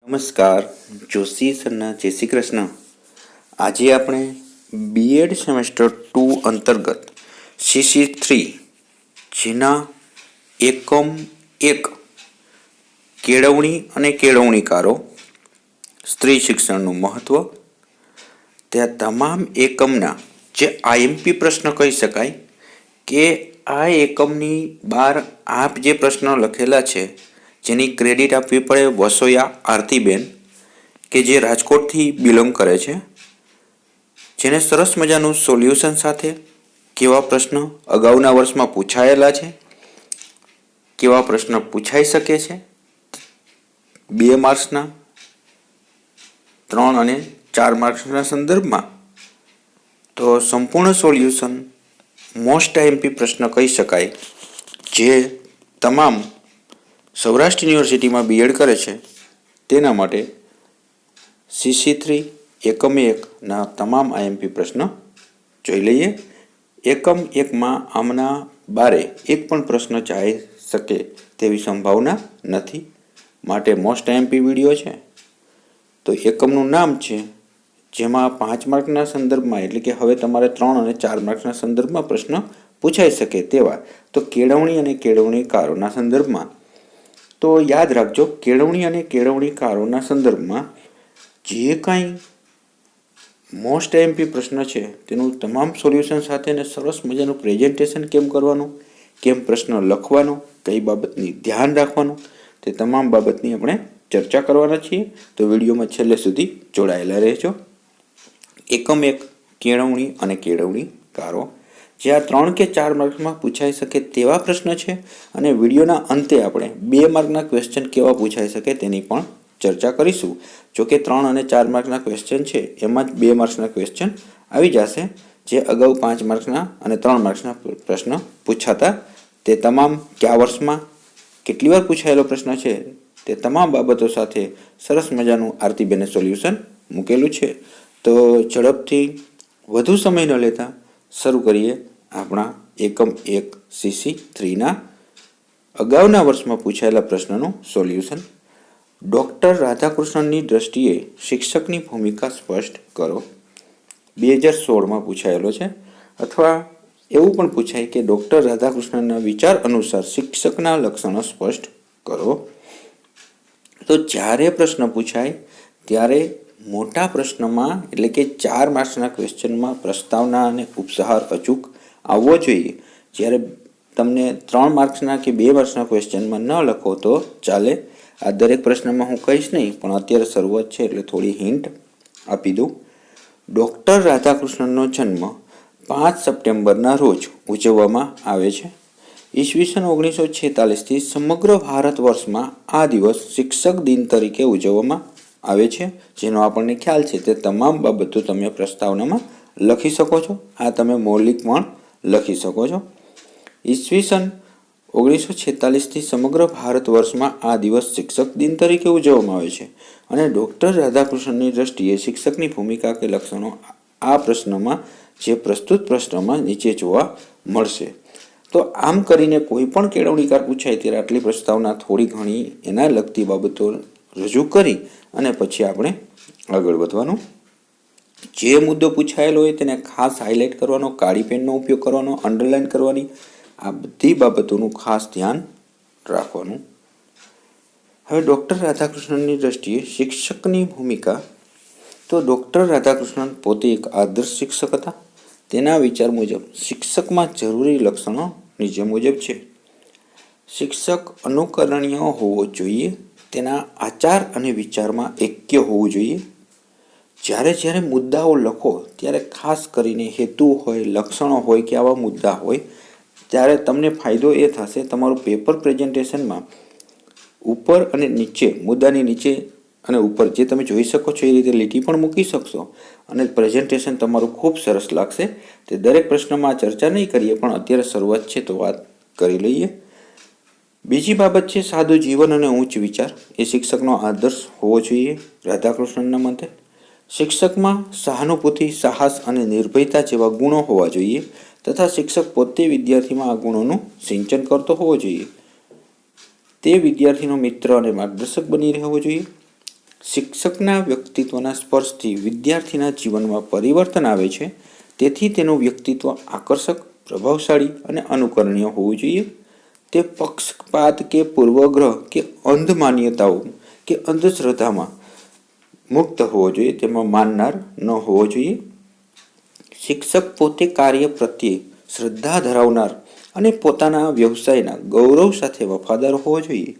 નમસ્કાર, જોશી સરના જય શ્રી કૃષ્ણ. આજે આપણે બીએડ સેમેસ્ટર 2 અંતર્ગત CC3 જેના એકમ 1 કેળવણી અને કેળવણીકારો, સ્ત્રી શિક્ષણનું મહત્વ, ત્યાં તમામ એકમના જે IMP પ્રશ્ન કહી શકાય કે આ એકમની બહાર આપ જે પ્રશ્નો લખેલા છે જેની ક્રેડિટ આપવી પડે વસોયા આરતીબેન કે જે રાજકોટથી બિલોંગ કરે છે, જેને સરસ મજાનું સોલ્યુશન સાથે કેવા પ્રશ્નો અગાઉના વર્ષમાં પૂછાયેલા છે, કેવા પ્રશ્ન પૂછાઈ શકે છે 2 માર્ક્સના, 3 અને 4 માર્ક્સના સંદર્ભમાં, તો સંપૂર્ણ સોલ્યુશન મોસ્ટ IMP પ્રશ્ન કહી શકાય જે તમામ સૌરાષ્ટ્ર યુનિવર્સિટીમાં બીએડ કરે છે તેના માટે CC3 એકમ 1ના તમામ IMP પ્રશ્નો જોઈ લઈએ. એકમ 1માં આમના બારે એક પણ પ્રશ્ન ચાહી શકે તેવી સંભાવના નથી, માટે મોસ્ટ IMP વિડીયો છે. તો એકમનું નામ છે જેમાં 5 માર્કના સંદર્ભમાં, એટલે કે હવે તમારે 3 અને 4 માર્ક્સના સંદર્ભમાં પ્રશ્ન પૂછાઈ શકે તેવા. તો કેળવણી અને કેળવણીકારોના સંદર્ભમાં તો યાદ રાખજો, કેળવણી અને કેળવણીકારોના સંદર્ભમાં જે કાંઈ મોસ્ટ IMP પ્રશ્ન છે તેનું તમામ સોલ્યુશન સાથે અને સરસ મજાનું પ્રેઝન્ટેશન કેમ કરવાનું, કેમ પ્રશ્ન લખવાનો, કઈ બાબતની ધ્યાન રાખવાનું, તે તમામ બાબતની આપણે ચર્ચા કરવાના છીએ. તો વિડીયોમાં છેલ્લે સુધી જોડાયેલા રહેજો. એકમ 1 કેળવણી અને કેળવણીકારો, જે આ 3 કે 4 માર્ક્સમાં પૂછાઈ શકે તેવા પ્રશ્ન છે, અને વિડીયોના અંતે આપણે 2 માર્કના ક્વેશ્ચન કેવા પૂછાઈ શકે તેની પણ ચર્ચા કરીશું. જોકે 3 અને 4 માર્કના ક્વેશ્ચન છે એમાં જ 2 માર્ક્સના ક્વેશ્ચન આવી જશે, જે અગાઉ 5 માર્ક્સના અને 3 માર્ક્સના પ્રશ્ન પૂછાતા. તે તમામ કયા વર્ષમાં કેટલી વાર પૂછાયેલો પ્રશ્ન છે તે તમામ બાબતો સાથે સરસ મજાનું આરતીબેને સોલ્યુશન મૂકેલું છે. તો ઝડપથી વધુ સમય ન લેતા શરૂ કરીએ આપણા એકમ 1 CC3ના અગાઉના વર્ષમાં પૂછાયેલા પ્રશ્નનું સોલ્યુશન. ડૉક્ટર રાધાકૃષ્ણનની દ્રષ્ટિએ શિક્ષકની ભૂમિકા સ્પષ્ટ કરો. 2016માં પૂછાયેલો છે, અથવા એવું પણ પૂછાય કે ડૉક્ટર રાધાકૃષ્ણનના વિચાર અનુસાર શિક્ષકના લક્ષણો સ્પષ્ટ કરો. તો જ્યારે પ્રશ્ન પૂછાય ત્યારે મોટા પ્રશ્નમાં, એટલે કે 4 માર્ક્સના ક્વેશ્ચનમાં પ્રસ્તાવના અને ઉપસહાર અચૂક આવવો જોઈએ. જ્યારે તમને 3 માર્ક્સના કે 2 માર્ક્સના ક્વેશ્ચનમાં ન લખો તો ચાલે. આ દરેક પ્રશ્નમાં હું કહીશ નહીં, પણ અત્યારે શરૂઆત છે એટલે થોડી હિન્ટ આપી દઉં. ડૉક્ટર રાધાકૃષ્ણનનો જન્મ 5 સપ્ટેમ્બરના રોજ ઉજવવામાં આવે છે. ઈસવીસન 1946થી સમગ્ર ભારત વર્ષમાં આ દિવસ શિક્ષક દિન તરીકે ઉજવવામાં આવે છે, જેનો આપણને ખ્યાલ છે. તે તમામ બાબતો તમે પ્રસ્તાવનામાં લખી શકો છો. આ તમે મૌલિક પણ લખી શકો છો. ઈસવીસન 1946થી સમગ્ર ભારત વર્ષમાં આ દિવસ શિક્ષક દિન તરીકે ઉજવવામાં આવે છે, અને ડૉક્ટર રાધાકૃષ્ણનની દ્રષ્ટિએ શિક્ષકની ભૂમિકા કે લક્ષણો આ પ્રશ્નમાં, જે પ્રસ્તુત પ્રશ્નમાં નીચે જોવા મળશે. તો આમ કરીને કોઈ પણ કેળવણીકાર પૂછાય ત્યારે આટલી પ્રસ્તાવના થોડી ઘણી એના લગતી બાબતો રજૂ કરી અને પછી આપણે આગળ વધવાનું. જે મુદ્દો પૂછાયેલો હોય તેને ખાસ હાઇલાઇટ કરવાનો, કાળી પેનનો ઉપયોગ કરવાનો, અંડરલાઇન કરવાની, આ બધી બાબતોનું ખાસ ધ્યાન રાખવાનું. હવે ડૉક્ટર રાધાકૃષ્ણનની દ્રષ્ટિએ શિક્ષકની ભૂમિકા, તો ડૉક્ટર રાધાકૃષ્ણન પોતે એક આદર્શ શિક્ષક હતા. તેના વિચાર મુજબ શિક્ષકમાં જરૂરી લક્ષણો નીચે મુજબ છે. શિક્ષક અનુકરણીય હોવો જોઈએ. તેના આચાર અને વિચારમાં એક્ય હોવું જોઈએ. જ્યારે મુદ્દાઓ લખો ત્યારે ખાસ કરીને હેતુ હોય, લક્ષણો હોય કે આવા મુદ્દા હોય, ત્યારે તમને ફાયદો એ થશે, તમારું પેપર પ્રેઝન્ટેશનમાં ઉપર અને નીચે, મુદ્દાની નીચે અને ઉપર જે તમે જોઈ શકો છો એ રીતે લીટી પણ મૂકી શકશો, અને પ્રેઝન્ટેશન તમારું ખૂબ સરસ લાગશે. તે દરેક પ્રશ્નમાં ચર્ચા નહીં કરીએ, પણ અત્યારે શરૂઆત છે તો વાત કરી લઈએ. બીજી બાબત છે સાદું જીવન અને ઉચ્ચ વિચાર. એ શિક્ષકનો આદર્શ હોવો જોઈએ રાધાકૃષ્ણનના મતે. શિક્ષકમાં સહાનુભૂતિ, સાહસ અને નિર્ભયતા જેવા ગુણો હોવા જોઈએ, તથા શિક્ષક પોતે વિદ્યાર્થીમાં આ ગુણોનું સિંચન કરતો હોવો જોઈએ. તે વિદ્યાર્થીનો મિત્ર અને માર્ગદર્શક બની રહેવો જોઈએ. શિક્ષકના વ્યક્તિત્વના સ્પર્શથી વિદ્યાર્થીના જીવનમાં પરિવર્તન આવે છે. તેથી તેનું વ્યક્તિત્વ આકર્ષક, પ્રભાવશાળી અને અનુકરણીય હોવું જોઈએ. તે પક્ષપાત કે પૂર્વગ્રહ કે અંધ માન્યતાઓ કે અંધશ્રદ્ધામાં મુક્ત હોવો જોઈએ, તેમાં માનનાર ન હોવો જોઈએ. શિક્ષક પોતે કાર્ય પ્રત્યે શ્રદ્ધા ધરાવનાર અને પોતાના વ્યવસાયના ગૌરવ સાથે વફાદાર હોવો જોઈએ.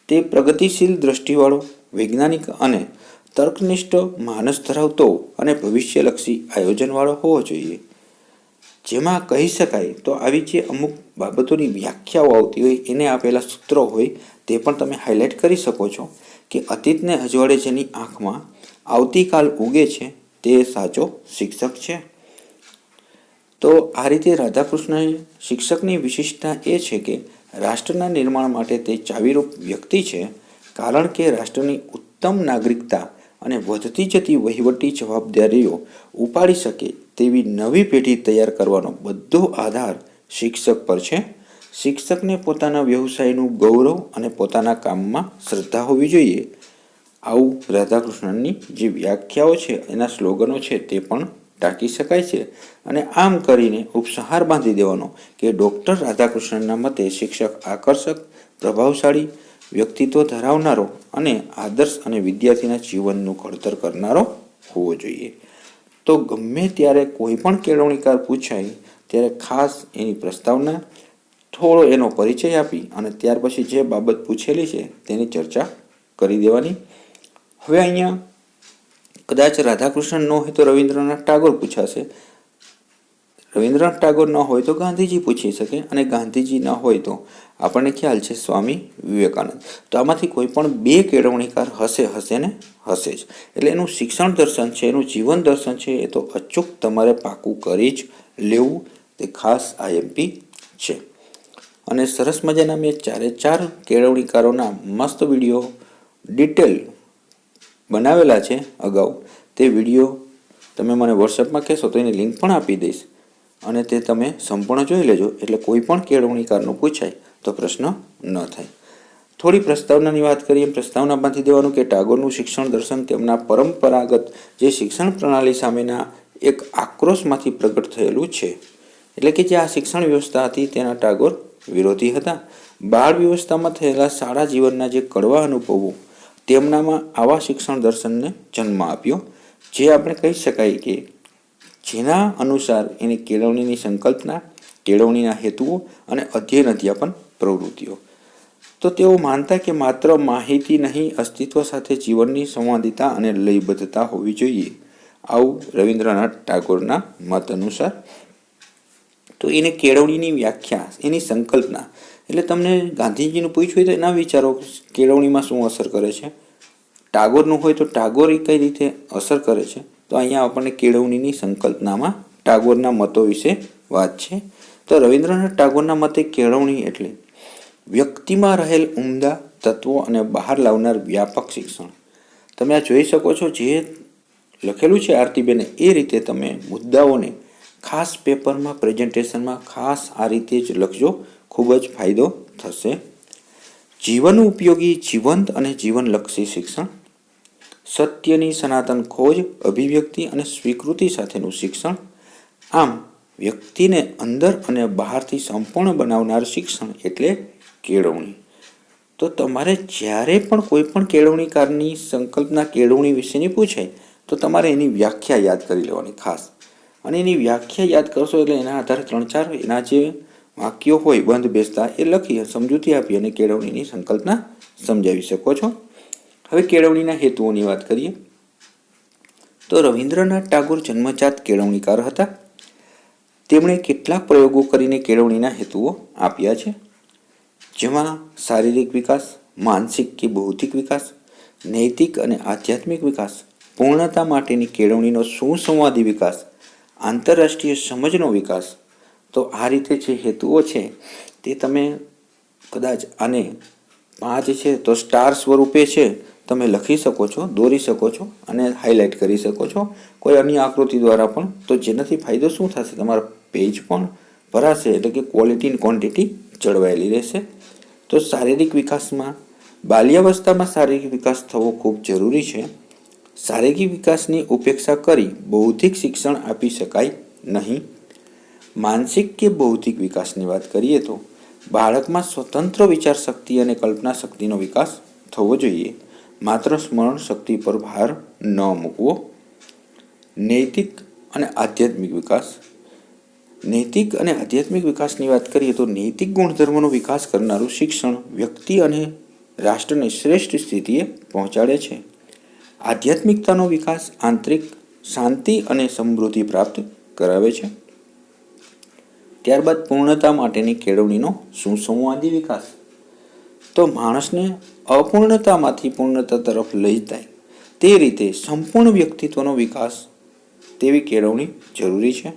તે પ્રગતિશીલ દ્રષ્ટિવાળો, વૈજ્ઞાનિક અને તર્કનિષ્ઠ માનસ ધરાવતો અને ભવિષ્યલક્ષી આયોજનવાળો હોવો જોઈએ. જેમાં કહી શકાય તો આવી જે અમુક બાબતોની વ્યાખ્યાઓ આવતી હોય, એને આપેલા સૂત્રો હોય તે પણ તમે હાઇલાઇટ કરી શકો છો કે અતીતને અજવાળે જેની આંખમાં આવતીકાલ ઉગે છે તે સાચો શિક્ષક છે. તો આ રીતે રાધાકૃષ્ણએ શિક્ષકની વિશિષ્ટતા એ છે કે રાષ્ટ્રના નિર્માણ માટે તે ચાવીરૂપ વ્યક્તિ છે, કારણ કે રાષ્ટ્રની ઉત્તમ નાગરિકતા અને વધતી જતી વહીવટી જવાબદારીઓ ઉપાડી શકે તેવી નવી પેઢી તૈયાર કરવાનો બધો આધાર શિક્ષક પર છે. શિક્ષકને પોતાના વ્યવસાયનું ગૌરવ અને પોતાના કામમાં શ્રદ્ધા હોવી જોઈએ. આવું રાધાકૃષ્ણનની જે વ્યાખ્યાઓ છે, એના સ્લોગનો છે, તે પણ ટાંકી શકાય છે. અને આમ કરીને ઉપસંહાર બાંધી દેવાનો કે ડૉક્ટર રાધાકૃષ્ણનના મતે શિક્ષક આકર્ષક, પ્રભાવશાળી, વ્યક્તિત્વ ધરાવનારો અને આદર્શ અને વિદ્યાર્થીના જીવનનું ઘડતર કરનારો હોવો જોઈએ. તો ગમે ત્યારે કોઈ પણ કેળવણીકાર પૂછાય ત્યારે ખાસ એની પ્રસ્તાવના, થોડો એનો પરિચય આપી અને ત્યાર પછી જે બાબત પૂછેલી છે તેની ચર્ચા કરી દેવાની. હવે અહીંયા કદાચ રાધાકૃષ્ણન ન હોય તો રવિન્દ્રનાથ ટાગોર પૂછાશે, રવિન્દ્રનાથ ટાગોર ન હોય તો ગાંધીજી પૂછી શકે, અને ગાંધીજી ન હોય તો આપણને ખ્યાલ છે સ્વામી વિવેકાનંદ. તો આમાંથી કોઈ પણ બે કેળવણીકાર હશે ને હશે જ. એટલે એનું શિક્ષણ દર્શન છે, એનું જીવન દર્શન છે, એ તો અચૂક તમારે પાકું કરી જ લેવું. તે ખાસ આઈએમપી છે. અને સરસ મજાના મેં 4 કેળવણીકારોના મસ્ત વિડીયો ડિટેલ બનાવેલા છે અગાઉ. તે વિડીયો તમે મને વોટ્સએપમાં કહેશો તો એની લિંક પણ આપી દઈશ, અને તે તમે સંપૂર્ણ જોઈ લેજો. એટલે કોઈ પણ કેળવણીકારનું પૂછાય તો પ્રશ્ન ન થાય. થોડી પ્રસ્તાવનાની વાત કરીએ. પ્રસ્તાવના બાંધી દેવાનું કે ટાગોરનું શિક્ષણ દર્શન તેમના પરંપરાગત જે શિક્ષણ પ્રણાલી સામેના એક આક્રોશમાંથી પ્રગટ થયેલું છે. એટલે કે જે આ શિક્ષણ વ્યવસ્થા હતી તેના ટાગોર વિરોધી હતા. બાળ વ્યવસ્થામાં થયેલા શાળા જીવનના જે કડવા અનુભવો તેમનામાં આવા શિક્ષણ દર્શનને જન્મ આપ્યો, જે આપણે કહી શકાય કે જેના અનુસાર એની કેળવણીની સંકલ્પના, કેળવણીના હેતુઓ અને અધ્યયન અધ્યાપન પ્રવૃત્તિઓ. તો તેઓ માનતા કે માત્ર માહિતી નહીં, અસ્તિત્વ સાથે જીવનની સંવાદિતા અને લયબદ્ધતા હોવી જોઈએ. આવું રવિન્દ્રનાથ ટાગોરના મત અનુસાર. તો એને કેળવણીની વ્યાખ્યા, એની સંકલ્પના, એટલે તમને ગાંધીજીનું પૂછ્યું હોય તો એના વિચારો કેળવણીમાં શું અસર કરે છે, ટાગોરનું હોય તો ટાગોર એ કઈ રીતે અસર કરે છે. તો અહીંયા આપણને કેળવણીની સંકલ્પનામાં ટાગોરના મતો વિશે વાત છે. તો રવિન્દ્રનાથ ટાગોરના મતે કેળવણી એટલે વ્યક્તિમાં રહેલ ઉમદા તત્વો અને બહાર લાવનાર વ્યાપક શિક્ષણ. તમે આ જોઈ શકો છો, જે લખેલું છે આરતીબેને એ રીતે તમે મુદ્દાઓને ખાસ પેપરમાં, પ્રેઝન્ટેશનમાં ખાસ આ રીતે જ લખજો, ખૂબ જ ફાયદો થશે. જીવન ઉપયોગી, જીવંત અને જીવનલક્ષી શિક્ષણ. સત્યની સનાતન ખોજ, અભિવ્યક્તિ અને સ્વીકૃતિ સાથેનું શિક્ષણ. આમ વ્યક્તિને અંદર અને બહારથી સંપૂર્ણ બનાવનાર શિક્ષણ એટલે કેળવણી. તો તમારે જ્યારે પણ કોઈ પણ કેળવણીકારની સંકલ્પના, કેળવણી વિશેની પૂછાય તો તમારે એની વ્યાખ્યા યાદ કરી લેવાની ખાસ. અને એની વ્યાખ્યા યાદ કરશો એટલે એના આધારે 3-4 એના જે વાક્યો હોય બંધ બેસતા એ લખી સમજૂતી આપી અને કેળવણીની સંકલ્પના સમજાવી શકો છો. હવે કેળવણીના હેતુઓની વાત કરીએ. તો રવિન્દ્રનાથ ટાગોર જન્મજાત કેળવણીકાર હતા. તેમણે કેટલાક પ્રયોગો કરીને કેળવણીના હેતુઓ આપ્યા છે, જેમાં શારીરિક વિકાસ, માનસિક કે બૌદ્ધિક વિકાસ, નૈતિક અને આધ્યાત્મિક વિકાસ, પૂર્ણતા માટેની કેળવણીનો સુસંવાદી વિકાસ, આંતરરાષ્ટ્રીય સમજનો વિકાસ. તો આ રીતે જે હેતુઓ છે તે તમે કદાચ આને 5 છે તો સ્ટાર સ્વરૂપે છે તમે લખી શકો છો, દોરી શકો છો અને હાઇલાઇટ કરી શકો છો કોઈ અન્ય આકૃતિ દ્વારા પણ. તો જેનાથી ફાયદો શું થશે, તમારા પેજ પણ ભરાશે, એટલે કે ક્વોલિટી અને ક્વોન્ટિટી જળવાયેલી રહેશે. તો શારીરિક વિકાસમાં બાલ્યાવસ્થામાં શારીરિક વિકાસ થવો ખૂબ જરૂરી છે. શારીરિક વિકાસની ઉપેક્ષા કરી બૌદ્ધિક શિક્ષણ આપી શકાય નહીં. માનસિક કે બૌદ્ધિક વિકાસની વાત કરીએ તો બાળકમાં સ્વતંત્ર વિચાર શક્તિ અને કલ્પના શક્તિનો વિકાસ થવો જોઈએ. માત્ર સ્મરણ શક્તિ પર ભાર ન મૂકવો. નૈતિક અને આધ્યાત્મિક વિકાસ. નૈતિક અને આધ્યાત્મિક વિકાસની વાત કરીએ તો નૈતિક ગુણધર્મોનો વિકાસ કરનારું શિક્ષણ વ્યક્તિ અને રાષ્ટ્રને શ્રેષ્ઠ સ્થિતિએ પહોંચાડે છે. આધ્યાત્મિકતાનો વિકાસ આંતરિક શાંતિ અને સમૃદ્ધિ પ્રાપ્ત કરાવે છે. ત્યારબાદ પૂર્ણતા માટેની કેળવણીનો સુસંવાદી વિકાસ. તો માણસને અપૂર્ણતામાંથી પૂર્ણતા તરફ લઈ જાય તે રીતે સંપૂર્ણ વ્યક્તિત્વનો વિકાસ તેવી કેળવણી જરૂરી છે.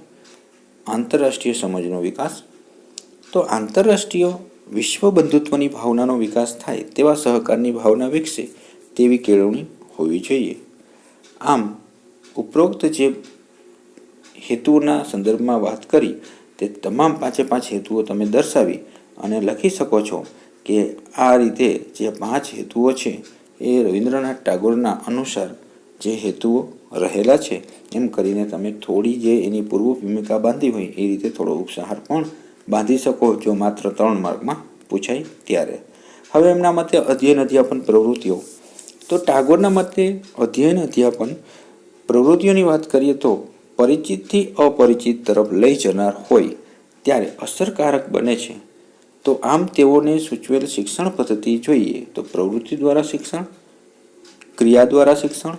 આંતરરાષ્ટ્રીય સમજનો વિકાસ. તો આંતરરાષ્ટ્રીય વિશ્વ બંધુત્વની ભાવનાનો વિકાસ થાય તેવા સહકારની ભાવના વિકસે તેવી કેળવણી હોવી જોઈએ. આમ ઉપરોક્ત જે હેતુઓના સંદર્ભમાં વાત કરી તે તમામ 5 હેતુઓ તમે દર્શાવી અને લખી શકો છો કે આ રીતે જે 5 હેતુઓ છે એ રવિન્દ્રનાથ ટાગોરના અનુસાર જે હેતુઓ રહેલા છે એમ કરીને તમે થોડી જે એની પૂર્વ ભૂમિકા બાંધી હોય એ રીતે થોડો ઉપસાર પણ બાંધી શકો જો માત્ર 3 માર્કમાં પૂછાય ત્યારે. હવે એમના મતે અધ્યયન અધ્યાપન પ્રવૃત્તિઓ. તો ટાગોરના મતે અધ્યયન અધ્યાપન પ્રવૃત્તિઓની વાત કરીએ તો પરિચિતથી અપરિચિત તરફ લઈ જનાર હોય ત્યારે અસરકારક બને છે. તો આમ તેઓને સૂચવેલ શિક્ષણ પદ્ધતિ જોઈએ તો પ્રવૃત્તિ દ્વારા શિક્ષણ, ક્રિયા દ્વારા શિક્ષણ,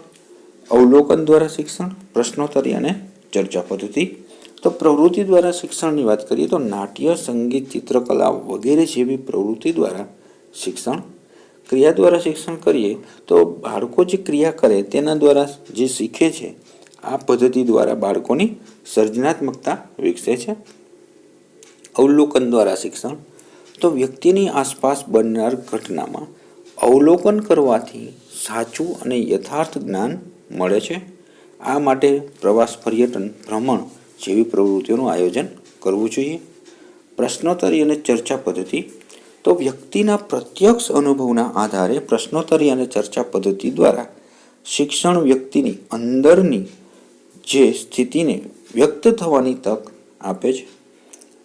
અવલોકન દ્વારા શિક્ષણ, પ્રશ્નોત્તરી અને ચર્ચા પદ્ધતિ. તો પ્રવૃત્તિ દ્વારા શિક્ષણની વાત કરીએ તો નાટ્ય, સંગીત, ચિત્રકલા વગેરે જેવી પ્રવૃત્તિ દ્વારા શિક્ષણ. ક્રિયા દ્વારા શિક્ષણ કરીએ તો બાળકો જે ક્રિયા કરે તેના દ્વારા જે શીખે છે આ પદ્ધતિ દ્વારા બાળકોની સર્જનાત્મકતા વિકસે છે. અવલોકન દ્વારા શિક્ષણ. તો વ્યક્તિની આસપાસ બનનાર ઘટનામાં અવલોકન કરવાથી સાચું અને યથાર્થ જ્ઞાન મળે છે. આ માટે પ્રવાસ, પર્યટન, ભ્રમણ જેવી પ્રવૃત્તિઓનું આયોજન કરવું જોઈએ. પ્રશ્નોત્તરી અને ચર્ચા પદ્ધતિ. તો વ્યક્તિના પ્રત્યક્ષ અનુભવના આધારે પ્રશ્નોત્તરી અને ચર્ચા પદ્ધતિ દ્વારા શિક્ષણ વ્યક્તિની અંદરની જે સ્થિતિને વ્યક્ત થવાની તક આપે છે.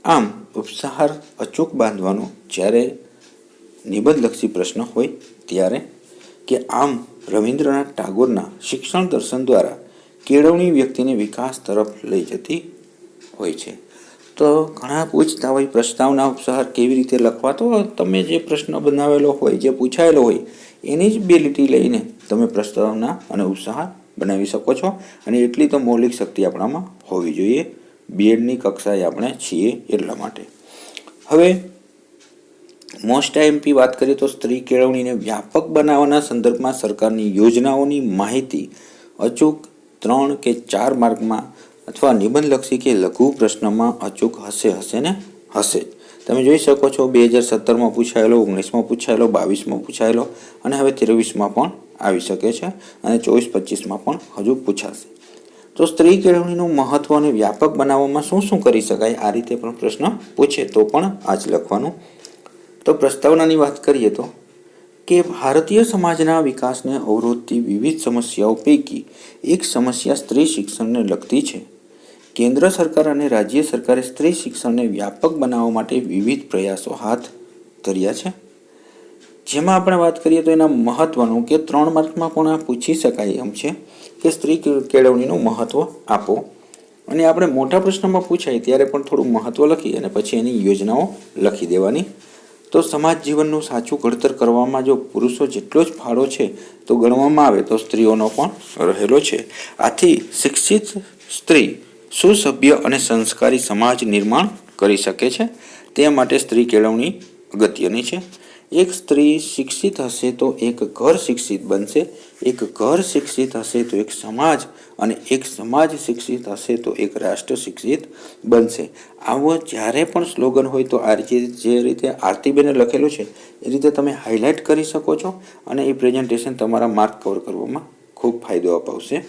આમ ઉપસાર અચૂક બાંધવાનો જ્યારે નિબંધલક્ષી પ્રશ્ન હોય ત્યારે કે આમ રવિન્દ્રનાથ ટાગોરના શિક્ષણ દર્શન દ્વારા કેળવણી વ્યક્તિને વિકાસ તરફ લઈ જતી હોય છે. તો ઘણા પૂછતા હોય પ્રસ્તાવના ઉપસાર કેવી રીતે લખવા. તો તમે જે પ્રશ્ન બનાવેલો હોય, જે પૂછાયેલો હોય એની જ 2 લીટી લઈને તમે પ્રસ્તાવના અને ઉપસાર બનાવી શકો છો. અને એટલી તો મૌલિક શક્તિ આપણામાં હોવી જોઈએ. બીએડની કક્ષાએ આપણે છીએ એટલા માટે. હવે મોસ્ટ આઈએમપી વાત કરીએ તો સ્ત્રી કેળવણીને વ્યાપક બનાવવાના સંદર્ભમાં સરકારની યોજનાઓની માહિતી અચૂક 3 કે 4 માર્કમાં અથવા નિબંધલક્ષી કે લઘુ પ્રશ્નમાં અચૂક હશે ને હશે જ. તમે જોઈ શકો છો 2017માં પૂછાયેલો, 19માં પૂછાયેલો, 22માં પૂછાયેલો અને હવે 23માં પણ આવી શકે છે અને 24-25માં પણ હજુ પૂછાશે. તો સ્ત્રી કેળવણીનું મહત્વ અને વ્યાપક બનાવવામાં શું શું કરી શકાય આ રીતે પણ પ્રશ્ન પૂછે તો પણ આ જ લખવાનું. તો પ્રસ્તાવનાની વાત કરીએ તો કે ભારતીય સમાજના વિકાસને અવરોધતી વિવિધ સમસ્યાઓ પૈકી એક સમસ્યા સ્ત્રી શિક્ષણને લગતી છે. કેન્દ્ર સરકાર અને રાજ્ય સરકારે સ્ત્રી શિક્ષણને વ્યાપક બનાવવા માટે વિવિધ પ્રયાસો હાથ ધર્યા છે. જેમાં આપણે વાત કરીએ તો એના મહત્વનું કે 3 માર્કમાં પણ આ પૂછી શકાય એમ છે કે સ્ત્રી કેળવણીનું મહત્વ આપો. અને આપણે મોટા પ્રશ્નમાં પૂછાય ત્યારે પણ થોડું મહત્વ લખી અને પછી એની યોજનાઓ લખી દેવાની. તો સમાજ જીવનનું સાચું ઘડતર કરવામાં જો પુરુષો જેટલો જ ફાળો છે તો ગણવામાં આવે તો સ્ત્રીઓનો પણ રહેલો છે. આથી શિક્ષિત સ્ત્રી સુસભ્ય અને સંસ્કારી સમાજ નિર્માણ કરી શકે છે. તે માટે સ્ત્રી કેળવણી અગત્યની છે. એક સ્ત્રી શિક્ષિત હશે તો એક ઘર શિક્ષિત બનશે, એક ઘર શિક્ષિત હશે તો એક સમાજ, અને એક સમાજ શિક્ષિત હશે તો એક રાષ્ટ્ર શિક્ષિત બનશે. આવો જ્યારે પણ સ્લોગન હોય તો આ જે રીતે આરતીબેને લખેલું છે એ રીતે તમે હાઇલાઇટ કરી શકો છો અને એ પ્રેઝન્ટેશન તમારા માર્ક કવર કરવામાં ખૂબ ફાયદો અપાવશે.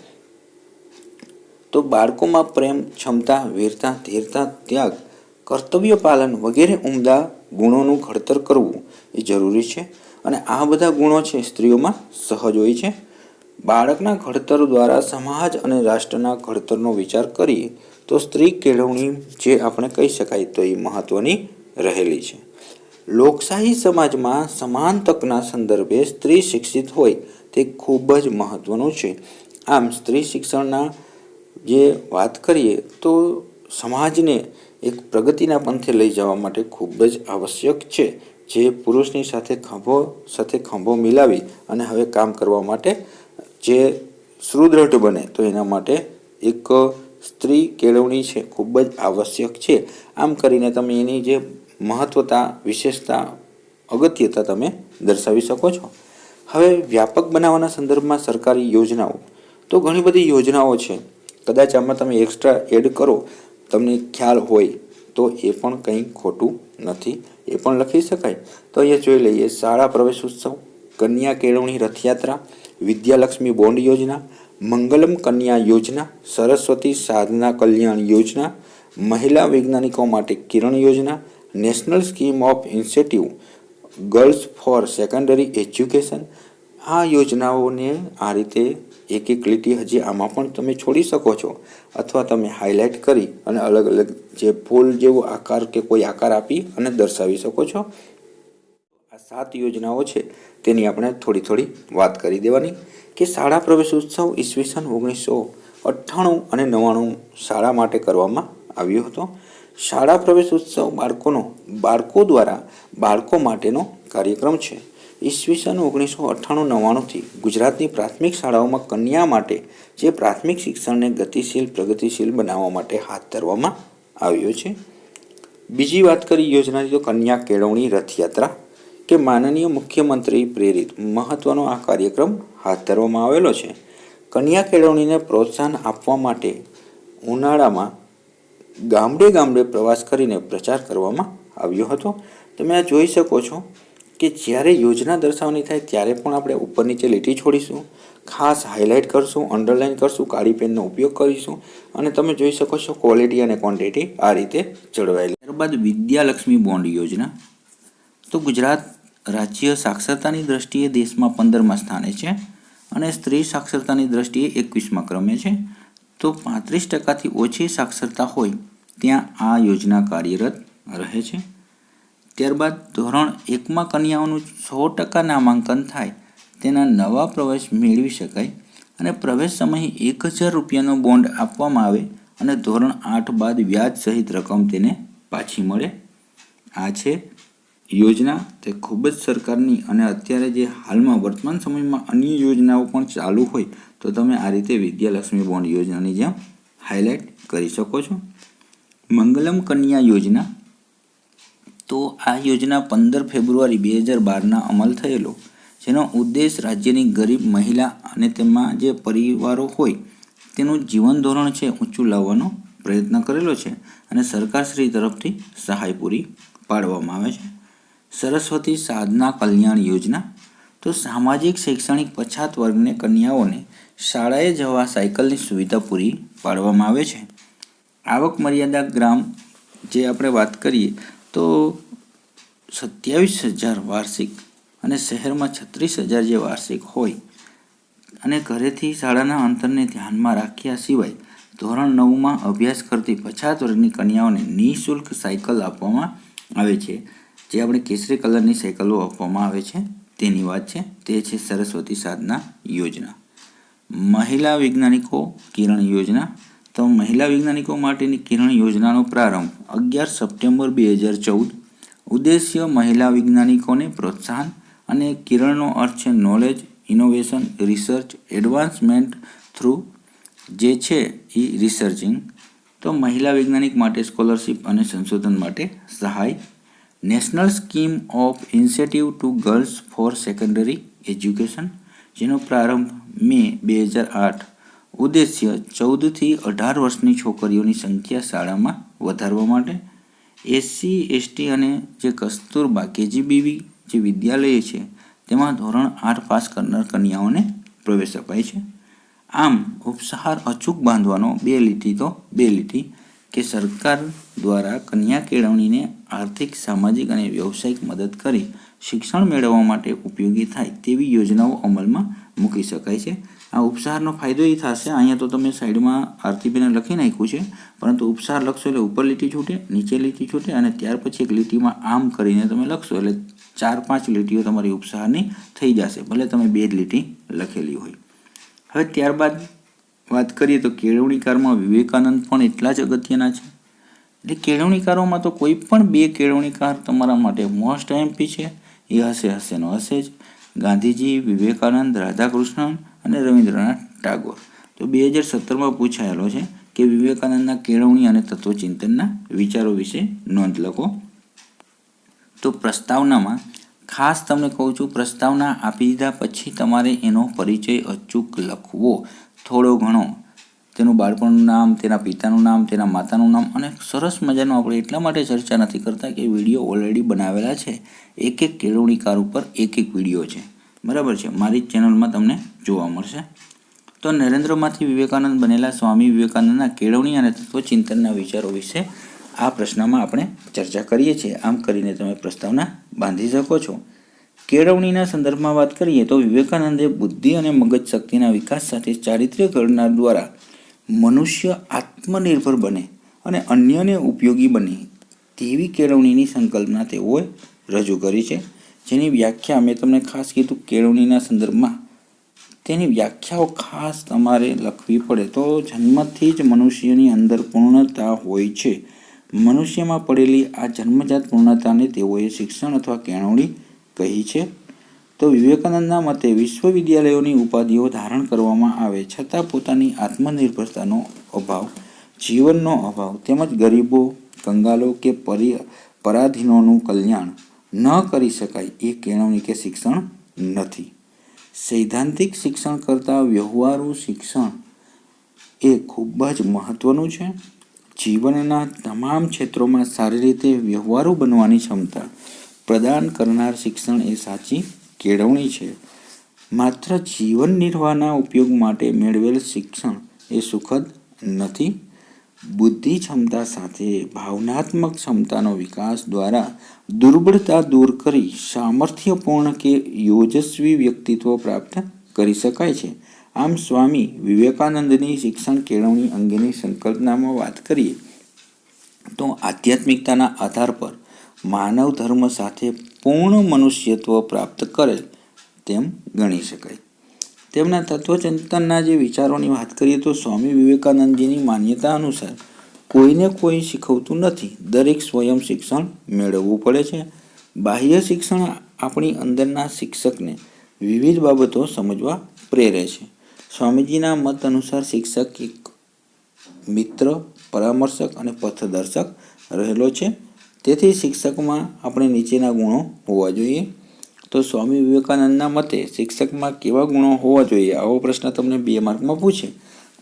તો બાળકોમાં પ્રેમ, ક્ષમતા, વીરતા, ધીરતા, ત્યાગ, કર્તવ્ય પાલન વગેરે ઉમદા ગુણોનું ઘડતર કરવું એ જરૂરી છે. અને આ બધા ગુણો છે સ્ત્રીઓમાં સહજ હોય છે. બાળકના ઘડતર દ્વારા સમાજ અને રાષ્ટ્રના ઘડતરનો વિચાર કરીએ તો સ્ત્રી કેળવણી જે આપણે કહી શકાય તો એ મહત્વની રહેલી છે. લોકશાહી સમાજમાં સમાન તકના સંદર્ભે સ્ત્રી શિક્ષિત હોય તે ખૂબ જ મહત્વનું છે. આમ સ્ત્રી શિક્ષણના જે વાત કરીએ તો સમાજને એક પ્રગતિના પંથે લઈ જવા માટે ખૂબ જ આવશ્યક છે, જે પુરુષની સાથે ખંભો મિલાવી અને હવે કામ કરવા માટે જે સુદૃઢ બને તો એના માટે એક સ્ત્રી કેળવણી છે ખૂબ જ આવશ્યક છે. આમ કરીને તમે એની જે મહત્વતા, વિશેષતા, અગત્યતા તમે દર્શાવી શકો છો. હવે વ્યાપક બનાવવાના સંદર્ભમાં સરકારી યોજનાઓ તો ઘણી બધી યોજનાઓ છે. કદાચ આમાં તમે એક્સ્ટ્રા એડ કરો, તમને ખ્યાલ હોય તો એ પણ કંઈ ખોટું નથી, એ પણ લખી શકાય. તો અહીંયા જોઈ લઈએ: શાળા પ્રવેશ ઉત્સવ, કન્યા કેળવણી રથયાત્રા, વિદ્યાલક્ષ્મી બોન્ડ યોજના, મંગલમ કન્યા યોજના, સરસ્વતી સાધના કલ્યાણ યોજના, મહિલા વૈજ્ઞાનિકો માટે કિરણ યોજના, national scheme of incentive girls for secondary education. આ યોજનાઓને આ રીતે એક એક લીટી હજી આમાં પણ તમે છોડી શકો છો, અથવા તમે હાઇલાઇટ કરી અને અલગ અલગ જે ફૂલ જેવો આકાર કે કોઈ આકાર આપી અને દર્શાવી શકો છો. આ 7 યોજનાઓ છે તેની આપણે થોડી વાત કરી દેવાની કે શાળા પ્રવેશ ઉત્સવ ઈસવીસન 1998 અને 99 શાળા માટે કરવામાં આવ્યો હતો. શાળા પ્રવેશ ઉત્સવ બાળકો દ્વારા બાળકો માટેનો કાર્યક્રમ છે. ઈસવીસન 1998-99થી ગુજરાતની પ્રાથમિક શાળાઓમાં કન્યા માટે જે પ્રાથમિક શિક્ષણને પ્રગતિશીલ બનાવવા માટે હાથ ધરવામાં આવ્યો છે. બીજી વાત કરી યોજનાની તો કન્યા કેળવણી રથયાત્રા કે માનનીય મુખ્યમંત્રી પ્રેરિત મહત્વનો આ કાર્યક્રમ હાથ ધરવામાં આવેલો છે. કન્યા કેળવણીને પ્રોત્સાહન આપવા માટે ઉનાળામાં ગામડે પ્રવાસ કરીને પ્રચાર કરવામાં આવ્યો હતો. તમે આ જોઈ શકો છો કે જ્યારે યોજના દર્શાવવાની થાય ત્યારે પણ આપણે ઉપર નીચે લીટી છોડીશું, ખાસ હાઇલાઇટ કરશું, અંડરલાઇન કરશું, કાળી પેનનો ઉપયોગ કરીશું અને તમે જોઈ શકો છો ક્વોલિટી અને ક્વોન્ટિટી આ રીતે જળવાયેલી. ત્યારબાદ વિદ્યાલક્ષ્મી બોન્ડ યોજના તો ગુજરાત રાજ્ય સાક્ષરતાની દ્રષ્ટિએ દેશમાં 15મા સ્થાને છે અને સ્ત્રી સાક્ષરતાની દ્રષ્ટિએ 21મા ક્રમે છે. તો 35%થી ઓછી સાક્ષરતા હોય ત્યાં આ યોજના કાર્યરત રહે છે. ત્યારબાદ ધોરણ 1માં કન્યાઓનું 100% નામાંકન થાય તેના નવા પ્રવેશ મેળવી શકાય અને પ્રવેશ સમયે 1000 રૂપિયાનો બોન્ડ આપવામાં આવે અને ધોરણ 8 બાદ વ્યાજ સહિત રકમ તેને પાછી મળે. આ છે યોજના. તે ખૂબ જ સરકારની અને અત્યારે જે હાલમાં વર્તમાન સમયમાં અન્ય યોજનાઓ પણ ચાલુ હોય તો તમે આ રીતે વિદ્યાલક્ષ્મી બોન્ડ યોજનાની જેમ હાઇલાઇટ કરી શકો છો. મંગલમ કન્યા યોજના તો આ યોજના 15 ફેબ્રુઆરી 2012ના અમલ થયેલો, જેનો ઉદ્દેશ રાજ્યની ગરીબ મહિલા અને તેમાં જે પરિવારો હોય તેનું જીવન ધોરણ છે ઊંચું લાવવાનો પ્રયત્ન કરેલો છે અને સરકારશ્રી તરફથી સહાય પૂરી પાડવામાં આવે છે. સરસ્વતી સાધના કલ્યાણ યોજના તો સામાજિક શૈક્ષણિક પછાત વર્ગને કન્યાઓને શાળાએ જવા સાયકલની સુવિધા પૂરી પાડવામાં આવે છે. આવક મર્યાદા ગ્રામ જે આપણે વાત કરીએ તો 27,000 વાર્ષિક અને શહેરમાં 36,000 જે વાર્ષિક હોય અને ઘરેથી શાળાના અંતરને ધ્યાનમાં રાખ્યા સિવાય ધોરણ 9માં અભ્યાસ કરતી પછાત વર્ગની કન્યાઓને નિઃશુલ્ક સાયકલ આપવામાં આવે છે. જે આપણે કેસરી કલરની સાયકલો આપવામાં આવે છે તેની વાત છે. તે છે સરસ્વતી સાધના યોજના. મહિલા વૈજ્ઞાનિકો કિરણ યોજના તો મહિલા વૈજ્ઞાનિકો માટેની કિરણ યોજનાનો પ્રારંભ 11 સપ્ટેમ્બર 2014. ઉદ્દેશ્ય મહિલા વૈજ્ઞાનિકોને પ્રોત્સાહન અને કિરણનો અર્થ છે knowledge, innovation, research, advancement through જે છે એ રિસર્ચિંગ. તો મહિલા વૈજ્ઞાનિક માટે સ્કોલરશિપ અને સંશોધન માટે સહાય. National scheme of incentive to girls for secondary education જેનો પ્રારંભ મે 2008. ઉદ્દેશ્ય 14 થી 18 વર્ષની છોકરીઓની સંખ્યા શાળામાં વધારવા માટે. SC, ST અને જે કસ્તુરબા KGBV જે વિદ્યાલય છે તેમાં ધોરણ 8 પાસ કરનાર કન્યાઓને પ્રવેશ અપાય છે. આમ ઉપસાર અચૂક બાંધવાનો 2 લીટી કે સરકાર દ્વારા કન્યા કેળવણીને આર્થિક, સામાજિક અને વ્યવસાયિક મદદ કરી શિક્ષણ મેળવવા માટે ઉપયોગી થાય તેવી યોજનાઓ અમલમાં મૂકી શકાય છે. આ ઉપસારનો ફાયદો એ થશે, અહીંયા તો તમે સાઈડમાં આરતીબેને લખી નાખ્યું છે, પરંતુ ઉપસાર લખશો એટલે ઉપર લીટી છૂટે, નીચે લીટી છૂટે અને ત્યાર પછી એક લીટીમાં આમ કરીને તમે લખશો એટલે 4-5 લીટીઓ તમારી ઉપસારની થઈ જશે, ભલે તમે 2 જ લીટી લખેલી હોય. હવે ત્યારબાદ વાત કરીએ તો કેળવણીકારમાં વિવેકાનંદ પણ એટલા જ અગત્યના છે. એટલે કેળવણીકારોમાં તો કોઈ પણ 2 કેળવણીકાર તમારા માટે મોસ્ટ એમપી છે, એ હશેનો હશે જ. ગાંધીજી, વિવેકાનંદ, રાધાકૃષ્ણન અને રવિન્દ્રનાથ ટાગોર. તો 2017માં પૂછાયેલો છે કે વિવેકાનંદના કેળવણી અને તત્વચિંતનના વિચારો વિશે નોંધ લખો. તો પ્રસ્તાવનામાં ખાસ તમને કહું છું, પ્રસ્તાવના આપી દીધા પછી તમારે એનો પરિચય અચૂક લખવો, થોડો ઘણો. તેનું બાળપણનું નામ, તેના પિતાનું નામ, તેના માતાનું નામ, અને સરસ મજાનું આપણે એટલા માટે ચર્ચા નથી કરતા કે વિડીયો ઓલરેડી બનાવેલા છે. એક કેળવણીકાર ઉપર એક વિડીયો છે, બરાબર છે, મારી જ ચેનલમાં તમને જોવા મળશે. તો નરેન્દ્રમાંથી વિવેકાનંદ બનેલા સ્વામી વિવેકાનંદના કેળવણી અને તત્વચિંતનના વિચારો વિશે આ પ્રશ્નમાં આપણે ચર્ચા કરીએ છીએ. આમ કરીને તમે પ્રસ્તાવના બાંધી શકો છો. કેળવણીના સંદર્ભમાં વાત કરીએ તો વિવેકાનંદે બુદ્ધિ અને મગજ શક્તિના વિકાસ સાથે ચારિત્ર્ય ઘડનાર દ્વારા મનુષ્ય આત્મનિર્ભર બને અને અન્યને ઉપયોગી બને તેવી કેળવણીની સંકલ્પના તેઓએ રજૂ કરી છે, જેની વ્યાખ્યા મેં તમને ખાસ કીધું કેળવણીના સંદર્ભમાં તેની વ્યાખ્યાઓ ખાસ તમારે લખવી પડે. તો જન્મથી જ મનુષ્યની અંદર પૂર્ણતા હોય છે. મનુષ્યમાં પડેલી આ જન્મજાત પૂર્ણતાને તેઓએ શિક્ષણ અથવા કેળવણી કહી છે. તો વિવેકાનંદના મતે વિશ્વવિદ્યાલયોની ઉપાધિઓ ધારણ કરવામાં આવે છતાં પોતાની આત્મનિર્ભરતાનો અભાવ, જીવનનો અભાવ તેમજ ગરીબો, કંગાલો કે પરાધીનોનું કલ્યાણ ન કરી શકાય એ કેળવણી કે શિક્ષણ નથી. સૈદ્ધાંતિક શિક્ષણ કરતાં વ્યવહારુ શિક્ષણ એ ખૂબ જ મહત્વનું છે. જીવનના તમામ ક્ષેત્રોમાં સારી રીતે વ્યવહારુ બનવાની ક્ષમતા પ્રદાન કરનાર શિક્ષણ એ સાચી કેળવણી છે. માત્ર જીવન નિર્વાહના ઉપયોગ માટે મેળવેલ શિક્ષણ એ સુખદ નથી. બુદ્ધિ ક્ષમતા સાથે ભાવનાત્મક ક્ષમતાનો વિકાસ દ્વારા દુર્બળતા દૂર કરી સામર્થ્યપૂર્ણ કે યોજસ્વી વ્યક્તિત્વ પ્રાપ્ત કરી શકાય છે. આમ સ્વામી વિવેકાનંદની શિક્ષણ કેળવણી અંગેની સંકલ્પનામાં વાત કરીએ તો આધ્યાત્મિકતાના આધાર પર માનવ ધર્મ સાથે પૂર્ણ મનુષ્યત્વ પ્રાપ્ત કરેલ તેમ ગણી શકાય. તેમના તત્વચિંતનના જે વિચારોની વાત કરીએ તો સ્વામી વિવેકાનંદજીની માન્યતા અનુસાર કોઈને કોઈ શીખવતું નથી, દરેક સ્વયં શિક્ષણ મેળવવું પડે છે. બાહ્ય શિક્ષણ આપણી અંદરના શિક્ષકને વિવિધ બાબતો સમજવા પ્રેરે છે. સ્વામીજીના મત અનુસાર શિક્ષક એક મિત્ર, પરામર્શક અને પથદર્શક રહેલો છે. તેથી શિક્ષકમાં આપણે નીચેના ગુણો હોવા જોઈએ. તો સ્વામી વિવેકાનંદના મતે શિક્ષકમાં કેવા ગુણો હોવા જોઈએ, આવો પ્રશ્ન તમને 2 માર્કમાં પૂછે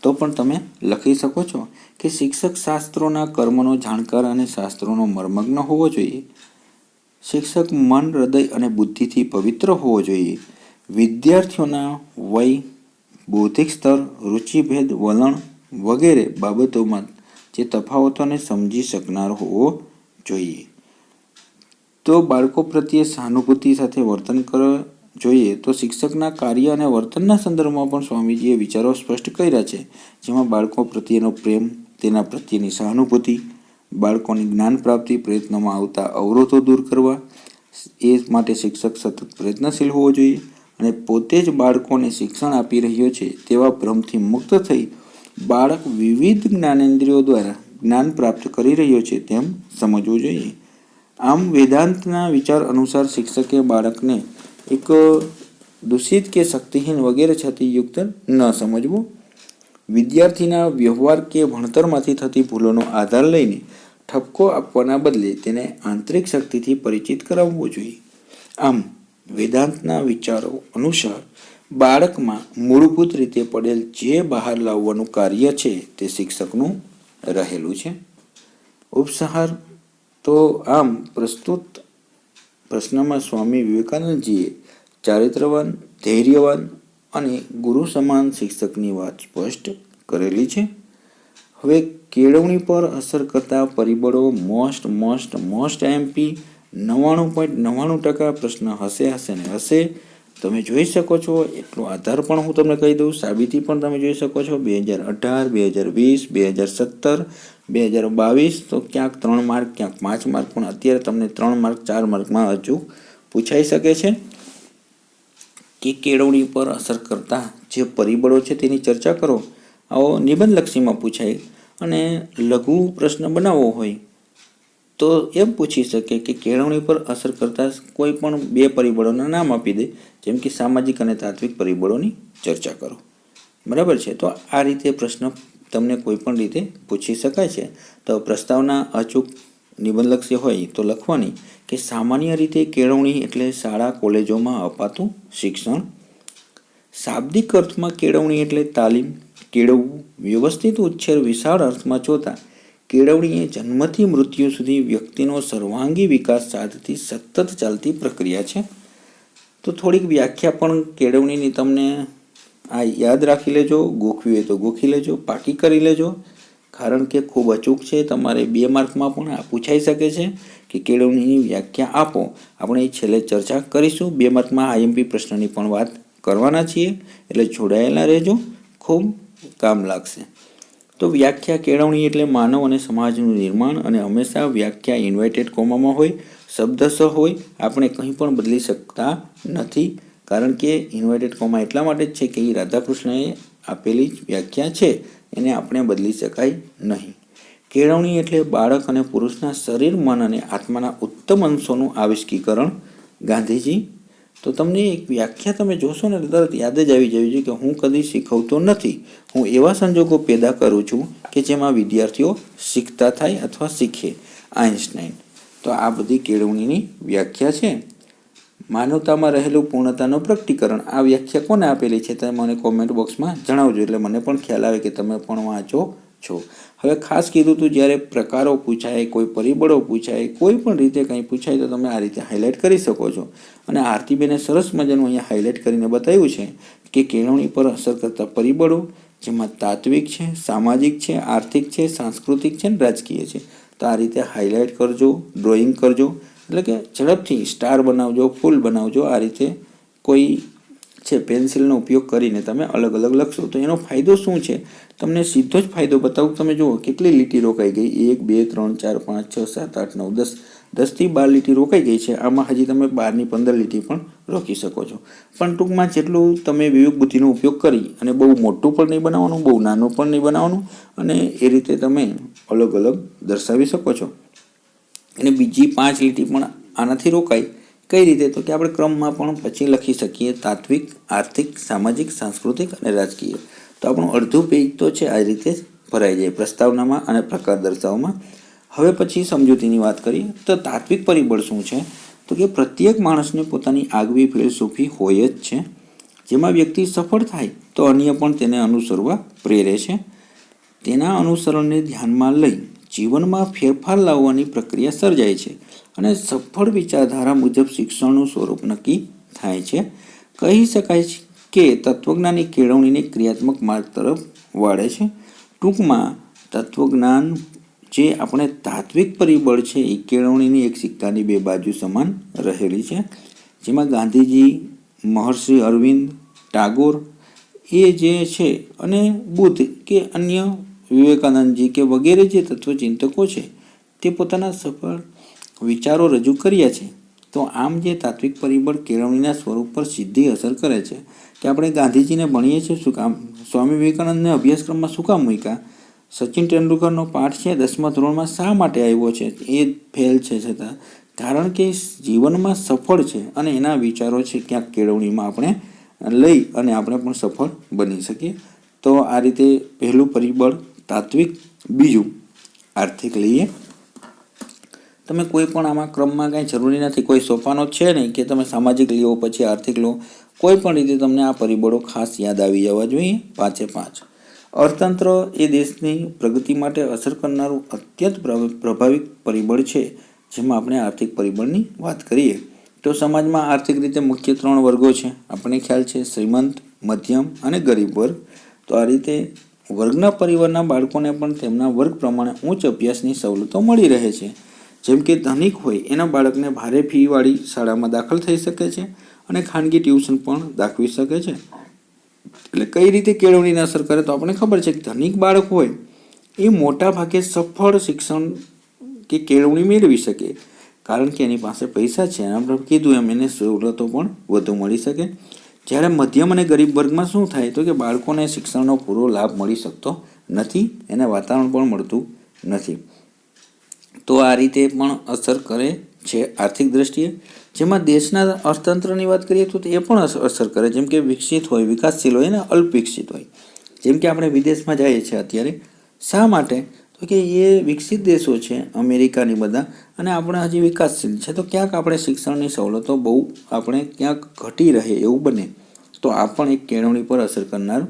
તો પણ તમે લખી શકો છો કે શિક્ષક શાસ્ત્રોના કર્મનો જાણકાર અને શાસ્ત્રોનો મર્મજ્ઞ હોવો જોઈએ. શિક્ષક મન, હૃદય અને બુદ્ધિથી પવિત્ર હોવો જોઈએ. વિદ્યાર્થીઓના વય, બૌદ્ધિક સ્તર, રુચિભેદ, વલણ વગેરે બાબતોમાં જે તફાવતોને સમજી શકનાર હોવો જોઈએ. તો બાળકો પ્રત્યે સહાનુભૂતિ સાથે વર્તન કરવું જોઈએ. તો શિક્ષકના કાર્ય અને વર્તનના સંદર્ભમાં પણ સ્વામીજીએ વિચારો સ્પષ્ટ કર્યા છે, જેમાં બાળકો પ્રત્યેનો પ્રેમ, તેના પ્રત્યેની સહાનુભૂતિ, બાળકોની જ્ઞાન પ્રાપ્તિ પ્રયત્નોમાં આવતા અવરોધો દૂર કરવા એ માટે શિક્ષક સતત પ્રયત્નશીલ હોવો જોઈએ અને પોતે જ બાળકોને શિક્ષણ આપી રહ્યો છે તેવા ભ્રમથી મુક્ત થઈ બાળક વિવિધ જ્ઞાનેન્દ્રિયો દ્વારા જ્ઞાન પ્રાપ્ત કરી રહ્યો છે તેમ સમજવું જોઈએ. આમ વેદાંતના વિચાર અનુસાર શિક્ષકે બાળકને એક દૂષિત કે શક્તિહીન વગેરે છતિયુક્ત ન સમજવું. વિદ્યાર્થીના વ્યવહાર કે ભણતરમાંથી થતી ભૂલોનો આધાર લઈને ઠપકો આપવાના બદલે તેને આંતરિક શક્તિથી પરિચિત કરાવવો જોઈએ. આમ વેદાંતના વિચારો અનુસાર બાળકમાં મૂળભૂત રીતે પડેલ જે બહાર લાવવાનું કાર્ય છે તે શિક્ષકનું રહેલું છે. ઉપસંહાર તો આમ પ્રસ્તુત પ્રશ્નમાં સ્વામી વિવેકાનંદજીએ ચારિત્રવાન, ધૈર્યવાન અને ગુરુ સમાન શિક્ષકની વાત સ્પષ્ટ કરેલી છે. હવે કેળવણી પર અસર કરતા પરિબળો મોસ્ટ એમપી 99.99% પ્રશ્ન હશે ને હશે. તમે જોઈ શકો છો. એટલો આધાર પણ હું તમને કહી દઉં, સાબિતી પણ તમે જોઈ શકો છો. 2018, 2020, 2017, 2022 તો ક્યાંક 3 માર્ક, ક્યાંક 5 માર્ક, પણ અત્યારે તમને 3 માર્ક 4 માર્કમાં હજુ પૂછાઈ શકે છે કે કેળવણી પર અસર કરતા જે પરિબળો છે તેની ચર્ચા કરો. આવો નિબંધલક્ષીમાં પૂછાય. અને લઘુ પ્રશ્ન બનાવવો હોય તો એમ પૂછી શકે કે કેળવણી પર અસર કરતા કોઈ પણ 2 પરિબળોના નામ આપી દે, જેમ કે સામાજિક અને તાત્વિક પરિબળોની ચર્ચા કરો. બરાબર છે. તો આ રીતે પ્રશ્ન તમને કોઈ પણ રીતે પૂછી શકાય છે. તો પ્રસ્તાવના અચૂક નિબંધલક્ષી હોય તો લખવાની કે સામાન્ય રીતે કેળવણી એટલે શાળા કોલેજોમાં અપાતું શિક્ષણ. શાબ્દિક અર્થમાં કેળવણી એટલે તાલીમ, કેળવવું, વ્યવસ્થિત ઉછેર. વિશાળ અર્થમાં જોતા કેળવણી એ જન્મથી મૃત્યુ સુધી વ્યક્તિનો સર્વાંગી વિકાસ સાધતી સતત ચાલતી પ્રક્રિયા છે. તો થોડીક વ્યાખ્યા પણ કેળવણીની તમને આ યાદ રાખી લેજો. ગોખવી હોય તો ગોખી લેજો, પાકી કરી લેજો, કારણ કે ખૂબ અચૂક છે. તમારે 2 માર્કમાં પણ આ પૂછાઈ શકે છે કે કેળવણીની વ્યાખ્યા આપો. આપણે છેલ્લે ચર્ચા કરીશું. 2 માર્કમાં આઈએમપી પ્રશ્નની પણ વાત કરવાના છીએ, એટલે જોડાયેલા રહેજો, ખૂબ કામ લાગશે. તો વ્યાખ્યા કેળવણી એટલે માનવ અને સમાજનું નિર્માણ, અને હંમેશા વ્યાખ્યા ઇન્વર્ટેડ કોમામાં હોય, શબ્દશઃ હોય. આપણે કંઈ પણ બદલી શકતા નથી, કારણ કે ઇન્વર્ટેડ કોમા એટલા માટે જ છે કે એ રાધાકૃષ્ણએ આપેલી જ વ્યાખ્યા છે, એને આપણે બદલી શકાય નહીં. કેળવણી એટલે બાળક અને પુરુષના શરીર, મન અને આત્માના ઉત્તમ અંશોનું આવિષ્કીકરણ. ગાંધીજી. તો તમને એક વ્યાખ્યા તમે જોશો ને તરત યાદ જ આવી જવી જોઈએ કે હું કદી શીખવતો નથી, હું એવા સંજોગો પેદા કરું છું કે જેમાં વિદ્યાર્થીઓ શીખતા થાય અથવા શીખે. આઇન્સ્ટાઈન. તો આ બધી કેળવણીની વ્યાખ્યા છે. માનવતામાં રહેલું પૂર્ણતાનું પ્રકટીકરણ. આ વ્યાખ્યા કોને આપેલી છે તમે મને કોમેન્ટ બોક્સમાં જણાવજો, એટલે મને પણ ખ્યાલ આવે કે તમે પણ વાંચો છો. હવે ખાસ કીધું તું, જ્યારે પ્રકારો પૂછાય, કોઈ પરિબળો પૂછાય, કોઈ પણ રીતે કંઈ પૂછાય તો તમે આ રીતે હાઇલાઇટ કરી શકો છો. અને આરતીબેને સરસ મજાનું અહીંયા હાઇલાઇટ કરીને બતાવ્યું છે કે કેળવણી પર અસર કરતા પરિબળો, જેમાં તાત્વિક છે, સામાજિક છે, આર્થિક છે, સાંસ્કૃતિક છે અને રાજકીય છે. તો આ રીતે હાઇલાઇટ કરજો, ડ્રોઈંગ કરજો, એટલે કે ઝડપથી સ્ટાર બનાવજો, ફૂલ બનાવજો. આ રીતે કોઈ છે પેન્સિલનો ઉપયોગ કરીને તમે અલગ અલગ લખશો તો એનો ફાયદો શું છે તમને સીધો જ ફાયદો બતાવું. તમે જુઓ કેટલી લીટી રોકાઈ ગઈ, 1 2 3 4 5 6 7 8 9 10, 10થી 12 લીટી રોકાઈ ગઈ છે. આમાં હજી તમે 12ની 15 લીટી પણ રોકી શકો છો. પણ ટૂંકમાં જેટલું તમે વિવેક બુદ્ધિનો ઉપયોગ કરી અને બહુ મોટું પણ નહીં બનાવવાનું, બહુ નાનું પણ નહીં બનાવવાનું, અને એ રીતે તમે અલગ અલગ દર્શાવી શકો છો. અને બીજી 5 લીટી પણ આનાથી રોકાય. કઈ રીતે? તો કે આપણે ક્રમમાં પણ પછી લખી શકીએ, તાત્વિક, આર્થિક, સામાજિક, સાંસ્કૃતિક અને રાજકીય. તો આપણું અડધું પેજ તો છે આ રીતે જ ભરાઈ જાય પ્રસ્તાવનામાં અને પ્રકાર દર્શાવવામાં. હવે પછી સમજૂતીની વાત કરીએ તો તાત્વિક પરિબળ શું છે? તો કે પ્રત્યેક માણસને પોતાની આગવી ફિલસૂફી હોય જ છે. જેમાં વ્યક્તિ સફળ થાય તો અન્ય પણ તેને અનુસરવા પ્રેરે છે. તેના અનુસરણને ધ્યાનમાં લઈ જીવનમાં ફેરફાર લાવવાની પ્રક્રિયા સર્જાય છે, અને સફળ વિચારધારા મુજબ શિક્ષણનું સ્વરૂપ નક્કી થાય છે. કહી શકાય કે તત્વજ્ઞાની કેળવણીને ક્રિયાત્મક માર્ગ તરફ વાળે છે. ટૂંકમાં તત્વજ્ઞાન જે આપણે તાત્વિક પરિબળ છે એ કેળવણીની એક સિક્કાની 2 બાજુ સમાન રહેલી છે. જેમાં ગાંધીજી, મહર્ષિ અરવિંદ, ટાગોર એ જે છે, અને બુદ્ધ કે અન્ય વિવેકાનંદજી કે વગેરે જે તત્વચિંતકો છે તે પોતાના સફળ વિચારો રજૂ કર્યા છે. તો આમ જે તાત્વિક પરિબળ કેળવણીના સ્વરૂપ પર સીધી અસર કરે છે કે આપણે ગાંધીજીને ભણીએ છીએ શું કામ, સ્વામી વિવેકાનંદને અભ્યાસક્રમમાં શું કામ મૂક્યા, સચિન તેંડુલકરનો પાઠ છે 10મા ધોરણમાં શા માટે આવ્યો છે, એ ફેલ છે છતાં કારણ કે જીવનમાં સફળ છે અને એના વિચારો છે ક્યાંક કેળવણીમાં આપણે લઈ અને આપણે પણ સફળ બની શકીએ. તો આ રીતે પહેલું પરિબળ તાત્વિક. બીજું આર્થિક લઈએ. તમે કોઈ પણ આમાં ક્રમમાં કાંઈ જરૂરી નથી, કોઈ સોપાનો છે નહીં કે તમે સામાજિક લો પછી આર્થિક લો. કોઈ પણ રીતે તમને આ પરિબળો ખાસ યાદ આવી જવા જોઈએ. 5 અર્થતંત્ર એ દેશની પ્રગતિ માટે અસર કરનારું અત્યંત પ્રભાવિક પરિબળ છે. જેમાં આપણે આર્થિક પરિબળની વાત કરીએ તો સમાજમાં આર્થિક રીતે મુખ્ય 3 વર્ગો છે. આપણને ખ્યાલ છે શ્રીમંત, મધ્યમ અને ગરીબ વર્ગ. તો આ રીતે વર્ગના પરિવારના બાળકોને પણ તેમના વર્ગ પ્રમાણે ઉચ્ચ અભ્યાસની સવલતો મળી રહે છે. જેમ કે ધનિક હોય એના બાળકને ભારે ફીવાળી શાળામાં દાખલ થઈ શકે છે અને ખાનગી ટ્યુશન પણ દાખવી શકે છે. એટલે કઈ રીતે કેળવણીને અસર કરે તો આપણને ખબર છે કે ધનિક બાળક હોય એ મોટા ભાગે સફળ શિક્ષણ કે કેળવણી મેળવી શકે, કારણ કે એની પાસે પૈસા છે અને આપણે કીધું એમ એને સવલતો પણ વધુ મળી શકે. જ્યારે મધ્યમ અને ગરીબ વર્ગમાં શું થાય તો કે બાળકોને શિક્ષણનો પૂરો લાભ મળી શકતો નથી, એને વાતાવરણ પણ મળતું નથી. તો આ રીતે પણ અસર કરે છે આર્થિક દ્રષ્ટિએ. જેમાં દેશના અર્થતંત્રની વાત કરીએ તો એ પણ અસર કરે, જેમ કે વિકસિત હોય, વિકાસશીલ હોય અને અલ્પ વિકસિત હોય. જેમ કે આપણે વિદેશમાં જઈએ છીએ અત્યારે, શા માટે તો કે એ વિકસિત દેશો છે અમેરિકાની બધા, અને આપણે હજી વિકાસશીલ છે, તો ક્યાંક આપણે શિક્ષણની સવલતો બહુ આપણે ક્યાંક ઘટી રહે એવું બને, તો આ પણ એક કેળવણી પર અસર કરનાર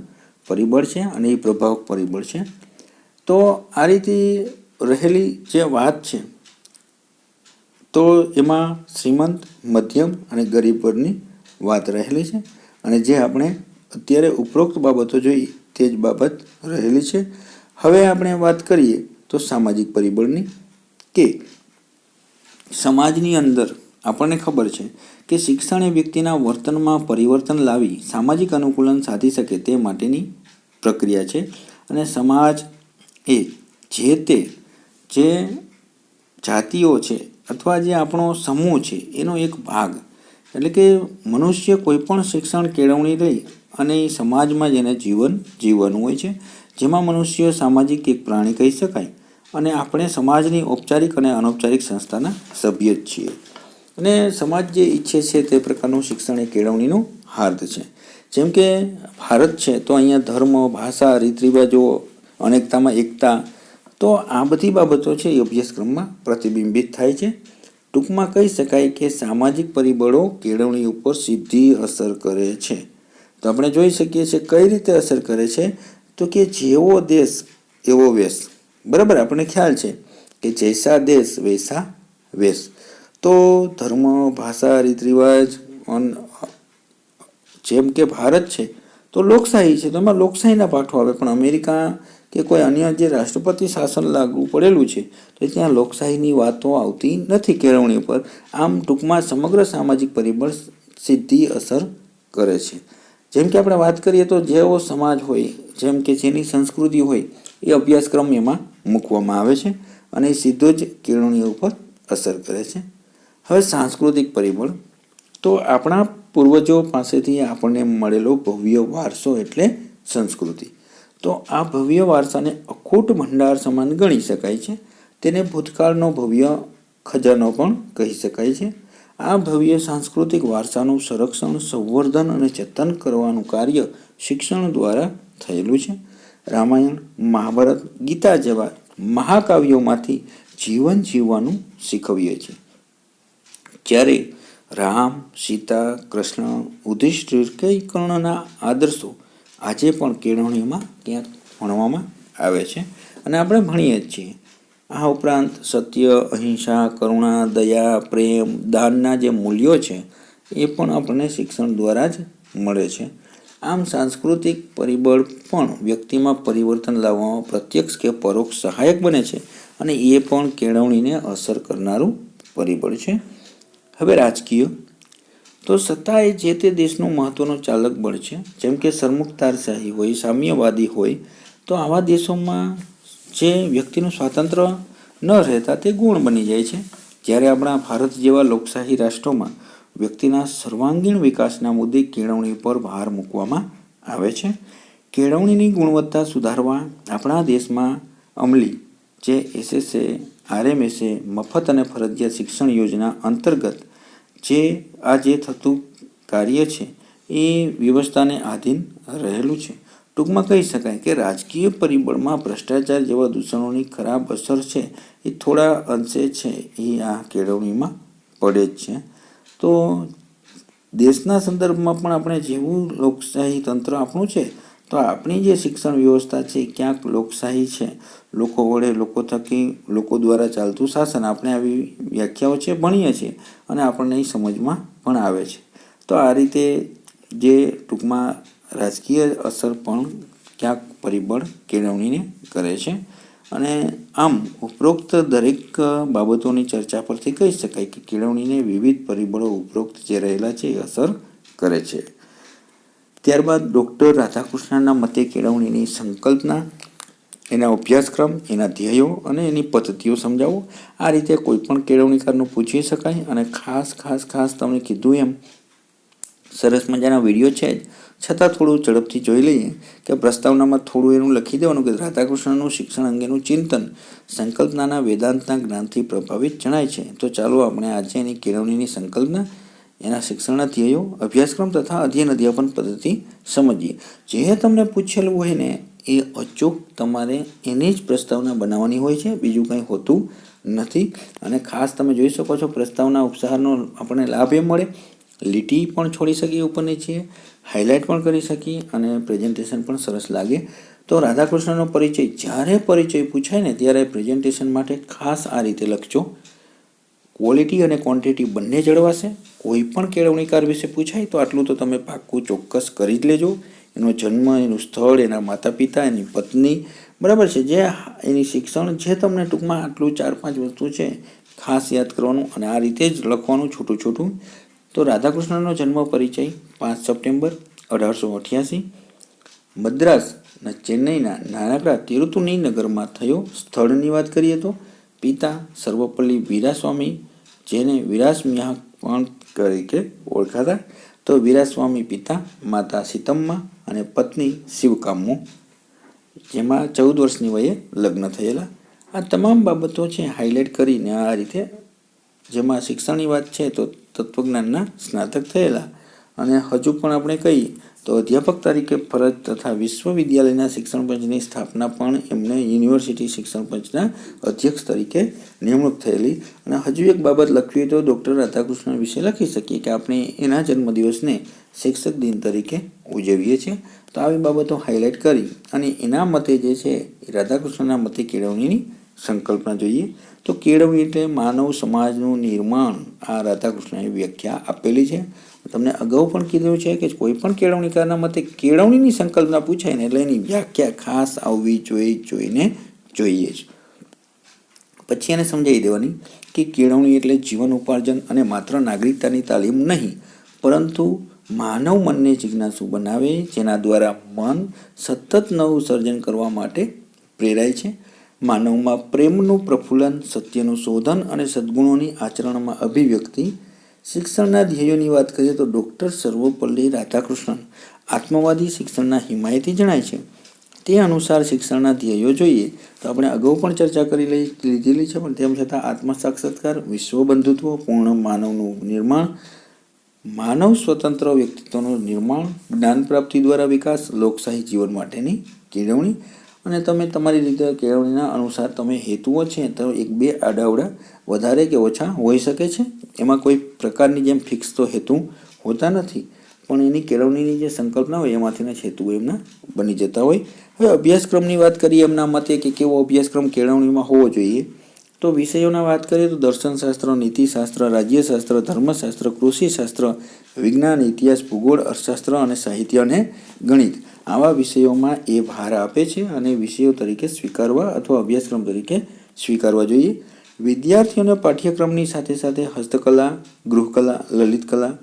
પરિબળ છે અને એ પ્રભાવક પરિબળ છે. તો આ રીતે રહેલી જે વાત છે તો એમાં શ્રીમંત, મધ્યમ અને ગરીબ વર્ગની વાત રહેલી છે, અને જે આપણે અત્યારે ઉપરોક્ત બાબતો જોઈ તે જ બાબત રહેલી છે. હવે આપણે વાત કરીએ તો સામાજિક પરિબળની, કે સમાજની અંદર આપણને ખબર છે કે શિક્ષણ એ વ્યક્તિના વર્તનમાં પરિવર્તન લાવી સામાજિક અનુકૂલન સાધી શકે તે માટેની પ્રક્રિયા છે. અને સમાજ એ જે જાતિઓ છે અથવા જે આપણો સમૂહ છે એનો એક ભાગ, એટલે કે મનુષ્ય કોઈ પણ શિક્ષણ કેળવણી લઈ અને એ સમાજમાં જેને જીવન જીવવાનું હોય છે, જેમાં મનુષ્ય સામાજિક એક પ્રાણી કહી શકાય, અને આપણે સમાજની ઔપચારિક અને અનૌપચારિક સંસ્થાના સભ્ય જ છીએ. અને સમાજ જે ઈચ્છે છે તે પ્રકારનું શિક્ષણ એ કેળવણીનું હાર્દ છે. જેમ કે ભારત છે તો અહીંયા ધર્મ, ભાષા, રીત રિવાજો, અનેકતામાં એકતા, તો આ બધી બાબતો છે એ અભ્યાસક્રમમાં પ્રતિબિંબિત થાય છે. ટૂંકમાં કહી શકાય કે સામાજિક પરિબળો કેળવણી ઉપર સીધી અસર કરે છે. તો આપણે જોઈ શકીએ છીએ કઈ રીતે અસર કરે છે, તો કે જેવો દેશ એવો વેશ. બરાબર, આપણને ખ્યાલ છે કે જૈસા દેશ વૈસા વેશ. તો ધર્મ, ભાષા, રીત રિવાજ, જેમ કે ભારત છે તો લોકશાહી છે, તો એમાં લોકશાહીના પાઠો આવે, પણ અમેરિકા કે કોઈ અન્ય જે રાષ્ટ્રપતિ શાસન લાગુ પડેલું છે તો ત્યાં લોકશાહીની વાતો આવતી નથી કેળવણી ઉપર. આમ ટૂંકમાં સમગ્ર સામાજિક પરિબળ સીધી અસર કરે છે. જેમ કે આપણે વાત કરીએ તો જેવો સમાજ હોય, જેમ કે જેની સંસ્કૃતિ હોય એ અભ્યાસક્રમ એમાં મૂકવામાં આવે છે અને એ સીધો જ કેળવણી ઉપર અસર કરે છે. હવે સાંસ્કૃતિક પરિબળ, તો આપણા પૂર્વજો પાસેથી આપણને મળેલો ભવ્ય વારસો એટલે સંસ્કૃતિ. તો આ ભવ્ય વારસાને અખૂટ ભંડાર સમાન ગણી શકાય છે. તેને ભૂતકાળનો ભવ્ય ખજાનો પણ કહી શકાય છે. આ ભવ્ય સાંસ્કૃતિક વારસાનું સંરક્ષણ, સંવર્ધન અને જતન કરવાનું કાર્ય શિક્ષણ દ્વારા થયેલું છે. રામાયણ, મહાભારત, ગીતા જેવા મહાકાવ્યોમાંથી જીવન જીવવાનું શીખવીએ છીએ. જ્યારે રામ, સીતા, કૃષ્ણ, યુધિષ્ઠિર કે કર્ણના આદર્શો આજે પણ કેળવણીમાં ક્યાંક ભણવામાં આવે છે અને આપણે ભણીએ જ છીએ. આ ઉપરાંત સત્ય, અહિંસા, કરુણા, દયા, પ્રેમ, દાનના જે મૂલ્યો છે એ પણ આપણને શિક્ષણ દ્વારા જ મળે છે. આમ સાંસ્કૃતિક પરિબળ પણ વ્યક્તિમાં પરિવર્તન લાવવામાં પ્રત્યક્ષ કે પરોક્ષ સહાયક બને છે અને એ પણ કેળવણીને અસર કરનારું પરિબળ છે. હવે રાજકીય, તો સત્તા એ જે તે દેશનું મહત્વનું ચાલક બળ છે. જેમ કે સરમુખતારશાહી હોય, સામ્યવાદી હોય, તો આવા દેશોમાં જે વ્યક્તિનું સ્વાતંત્ર્ય ન રહેતા તે ગુણ બની જાય છે. જ્યારે આપણા ભારત જેવા લોકશાહી રાષ્ટ્રોમાં વ્યક્તિના સર્વાંગીણ વિકાસના મુદ્દે કેળવણી પર ભાર મૂકવામાં આવે છે. કેળવણીની ગુણવત્તા સુધારવા આપણા દેશમાં અમલી જે SSA, RMSA મફત અને ફરજિયાત શિક્ષણ યોજના અંતર્ગત જે થતું કાર્ય છે એ વ્યવસ્થાને આધીન રહેલું છે. ટૂંકમાં કહી શકાય કે રાજકીય પરિબળમાં ભ્રષ્ટાચાર જેવા દૂષણોની ખરાબ અસર છે એ થોડા અંશે છે એ આ કેળવણીમાં પડે જ છે. તો દેશના સંદર્ભમાં પણ આપણે જેવું લોકશાહી તંત્ર આપણું છે, તો આપણી જે શિક્ષણ વ્યવસ્થા છે ક્યાંક લોકશાહી છે, લોકો વડે, લોકો થકી, લોકો દ્વારા ચાલતું શાસન, આપણે આવી વ્યાખ્યાઓ છે ભણીએ છીએ અને આપણને એ સમજમાં પણ આવે છે. તો આ રીતે જે ટૂંકમાં રાજકીય અસર પણ ક્યાંક પરિબળ કેળવણીને કરે છે. અને આમ ઉપરોક્ત દરેક બાબતોની ચર્ચા પરથી કહી શકાય કે કેળવણીને વિવિધ પરિબળો ઉપરોક્ત જે રહેલા છે એ અસર કરે છે. ત્યારબાદ ડૉક્ટર રાધાકૃષ્ણના મતે કેળવણીની સંકલ્પના, એના અભ્યાસક્રમ, એના ધ્યેયો અને એની પદ્ધતિઓ સમજાવો. આ રીતે કોઈ પણ કેળવણીકારનું પૂછી શકાય. અને ખાસ તમને કીધું એમ સરસ મજાના વિડીયો છે જ, છતાં થોડું ઝડપથી જોઈ લઈએ કે પ્રસ્તાવનામાં થોડું એનું લખી દેવાનું કે રાધાકૃષ્ણનું શિક્ષણ અંગેનું ચિંતન સંકલ્પનાના વેદાંતના જ્ઞાનથી પ્રભાવિત જણાય છે. તો ચાલો આપણે આજે એની કેળવણીની સંકલ્પના, એના શિક્ષણના ધ્યેયો, અભ્યાસક્રમ તથા અધ્યયન અધ્યાપન પદ્ધતિ સમજીએ. જે તમને પૂછેલું હોય ને એ અચૂક તમારે એની જ પ્રસ્તાવના બનાવવાની હોય છે, બીજું કંઈ હોતું નથી. અને ખાસ તમે જોઈ શકો છો પ્રસ્તાવના ઉપસારનો આપણને લાભ એ મળે, લીટી પણ છોડી શકીએ ઉપર નીચે, હાઇલાઇટ પણ કરી શકીએ અને પ્રેઝન્ટેશન પણ સરસ લાગે. તો રાધાકૃષ્ણનો પરિચય, જ્યારે પરિચય પૂછાય ને ત્યારે પ્રેઝન્ટેશન માટે ખાસ આ રીતે લખજો. ક્વોલિટી અને ક્વોન્ટિટી બંને જળવાશે. કોઈ પણ કેળવણીકાર વિશે પૂછાય તો આટલું તો તમે પાક્કું ચોક્કસ કરી જ લેજો. એનો જન્મ, એનું સ્થળ, એના માતા પિતા, એની પત્ની, બરાબર છે, જે એની શિક્ષણ, જે તમને ટૂંકમાં આટલું 4-5 વસ્તુ છે ખાસ યાદ કરવાનું અને આ રીતે જ લખવાનું છૂટું. તો રાધાકૃષ્ણનો જન્મ પરિચય 5 સપ્ટેમ્બર 1888 મદ્રાસના ચેન્નઈના નાનકડા તિરુતુની નગરમાં થયો. સ્થળની વાત કરીએ તો પિતા સર્વપલ્લી વીરાસ્વામી, જેને વિરાસમિયા પણ તરીકે ઓળખાતા. તો વીરાસ્વામી પિતા, માતા સીતમ્મા અને પત્ની શિવકામ્મુ, જેમાં 14 વર્ષની વયે લગ્ન થયેલા. આ તમામ બાબતો છે હાઇલાઇટ કરીને આ રીતે, જેમાં શિક્ષણની વાત છે તો તત્વજ્ઞાનના સ્નાતક થયેલા. અને હજુ પણ આપણે કહીએ તો અધ્યાપક તરીકે ફરજ તથા વિશ્વવિદ્યાલયના શિક્ષણ પંચની સ્થાપના પણ એમને યુનિવર્સિટી શિક્ષણ પંચના અધ્યક્ષ તરીકે નિમણૂક થયેલી. અને હજુ એક બાબત લખવી તો ડૉક્ટર રાધાકૃષ્ણ વિશે લખી શકીએ કે આપણે એના જન્મદિવસને શિક્ષક દિન તરીકે ઉજવીએ છીએ. તો આવી બાબતો હાઇલાઇટ કરી અને એના મતે જે છે એ રાધાકૃષ્ણના મતે કેળવણીની સંકલ્પના જોઈએ. તો કેળવણી એટલે માનવ સમાજનું નિર્માણ. આ રાધાકૃષ્ણએ વ્યાખ્યા આપેલી છે. તમને અગાઉ પણ કીધું છે કે કોઈ પણ કેળવણીકારના મતે કેળવણીની સંકલ્પના પૂછાય ને એટલે એની વ્યાખ્યા ખાસ આવવી જોઈએ જ. પછી એને સમજાવી દેવાની કે કેળવણી એટલે જીવન ઉપાર્જન અને માત્ર નાગરિકતાની તાલીમ નહીં, પરંતુ માનવ મનને જિજ્ઞાસુ બનાવે, જેના દ્વારા મન સતત નવું સર્જન કરવા માટે પ્રેરાય છે. માનવમાં પ્રેમનું પ્રફુલ્લન, સત્યનું શોધન અને સદ્ગુણોની આચરણમાં અભિવ્યક્તિ. શિક્ષણના ધ્યેયોની વાત કરીએ તો ડૉક્ટર સર્વપલ્લી રાધાકૃષ્ણન આત્મવાદી શિક્ષણના હિમાયતી જણાય છે. તે અનુસાર શિક્ષણના ધ્યેયો જોઈએ તો આપણે અગાઉ પણ ચર્ચા કરી લીધેલી છે, પણ તેમ છતાં આત્મસાક્ષાત્કાર, વિશ્વ બંધુત્વ, પૂર્ણ માનવનું નિર્માણ, માનવ સ્વતંત્ર વ્યક્તિત્વનું નિર્માણ, જ્ઞાન પ્રાપ્તિ દ્વારા વિકાસ, લોકશાહી જીવન માટેની કેળવણી. અને તમે તમારી રીતે કેળવણીના અનુસાર તમે હેતુઓ છે તો 1-2 આડાઅવડા વધારે કે ઓછા હોઈ શકે છે. એમાં કોઈ પ્રકારની જેમ ફિક્સ તો હેતુ હોતા નથી, પણ એની કેળવણીની જે સંકલ્પના હોય એમાંથીના જ હેતુઓ એમના બની જતા હોય. હવે અભ્યાસક્રમની વાત કરીએ એમના મતે કે કેવો અભ્યાસક્રમ કેળવણીમાં હોવો જોઈએ. તો વિષયોના વાત કરીએ તો દર્શનશાસ્ત્ર, નીતિશાસ્ત્ર, રાજ્યશાસ્ત્ર, ધર્મશાસ્ત્ર, કૃષિશાસ્ત્ર, વિજ્ઞાન, ઇતિહાસ, ભૂગોળ, અર્થશાસ્ત્ર અને સાહિત્ય અને ગણિત. આવા વિષયોમાં એ ભાર આપે છે અને વિષયો તરીકે સ્વીકારવા અથવા અભ્યાસક્રમ તરીકે સ્વીકારવા જોઈએ. વિદ્યાર્થીઓને પાઠ્યક્રમની સાથે સાથે હસ્તકલા, ગૃહકલા, લલિતકલા,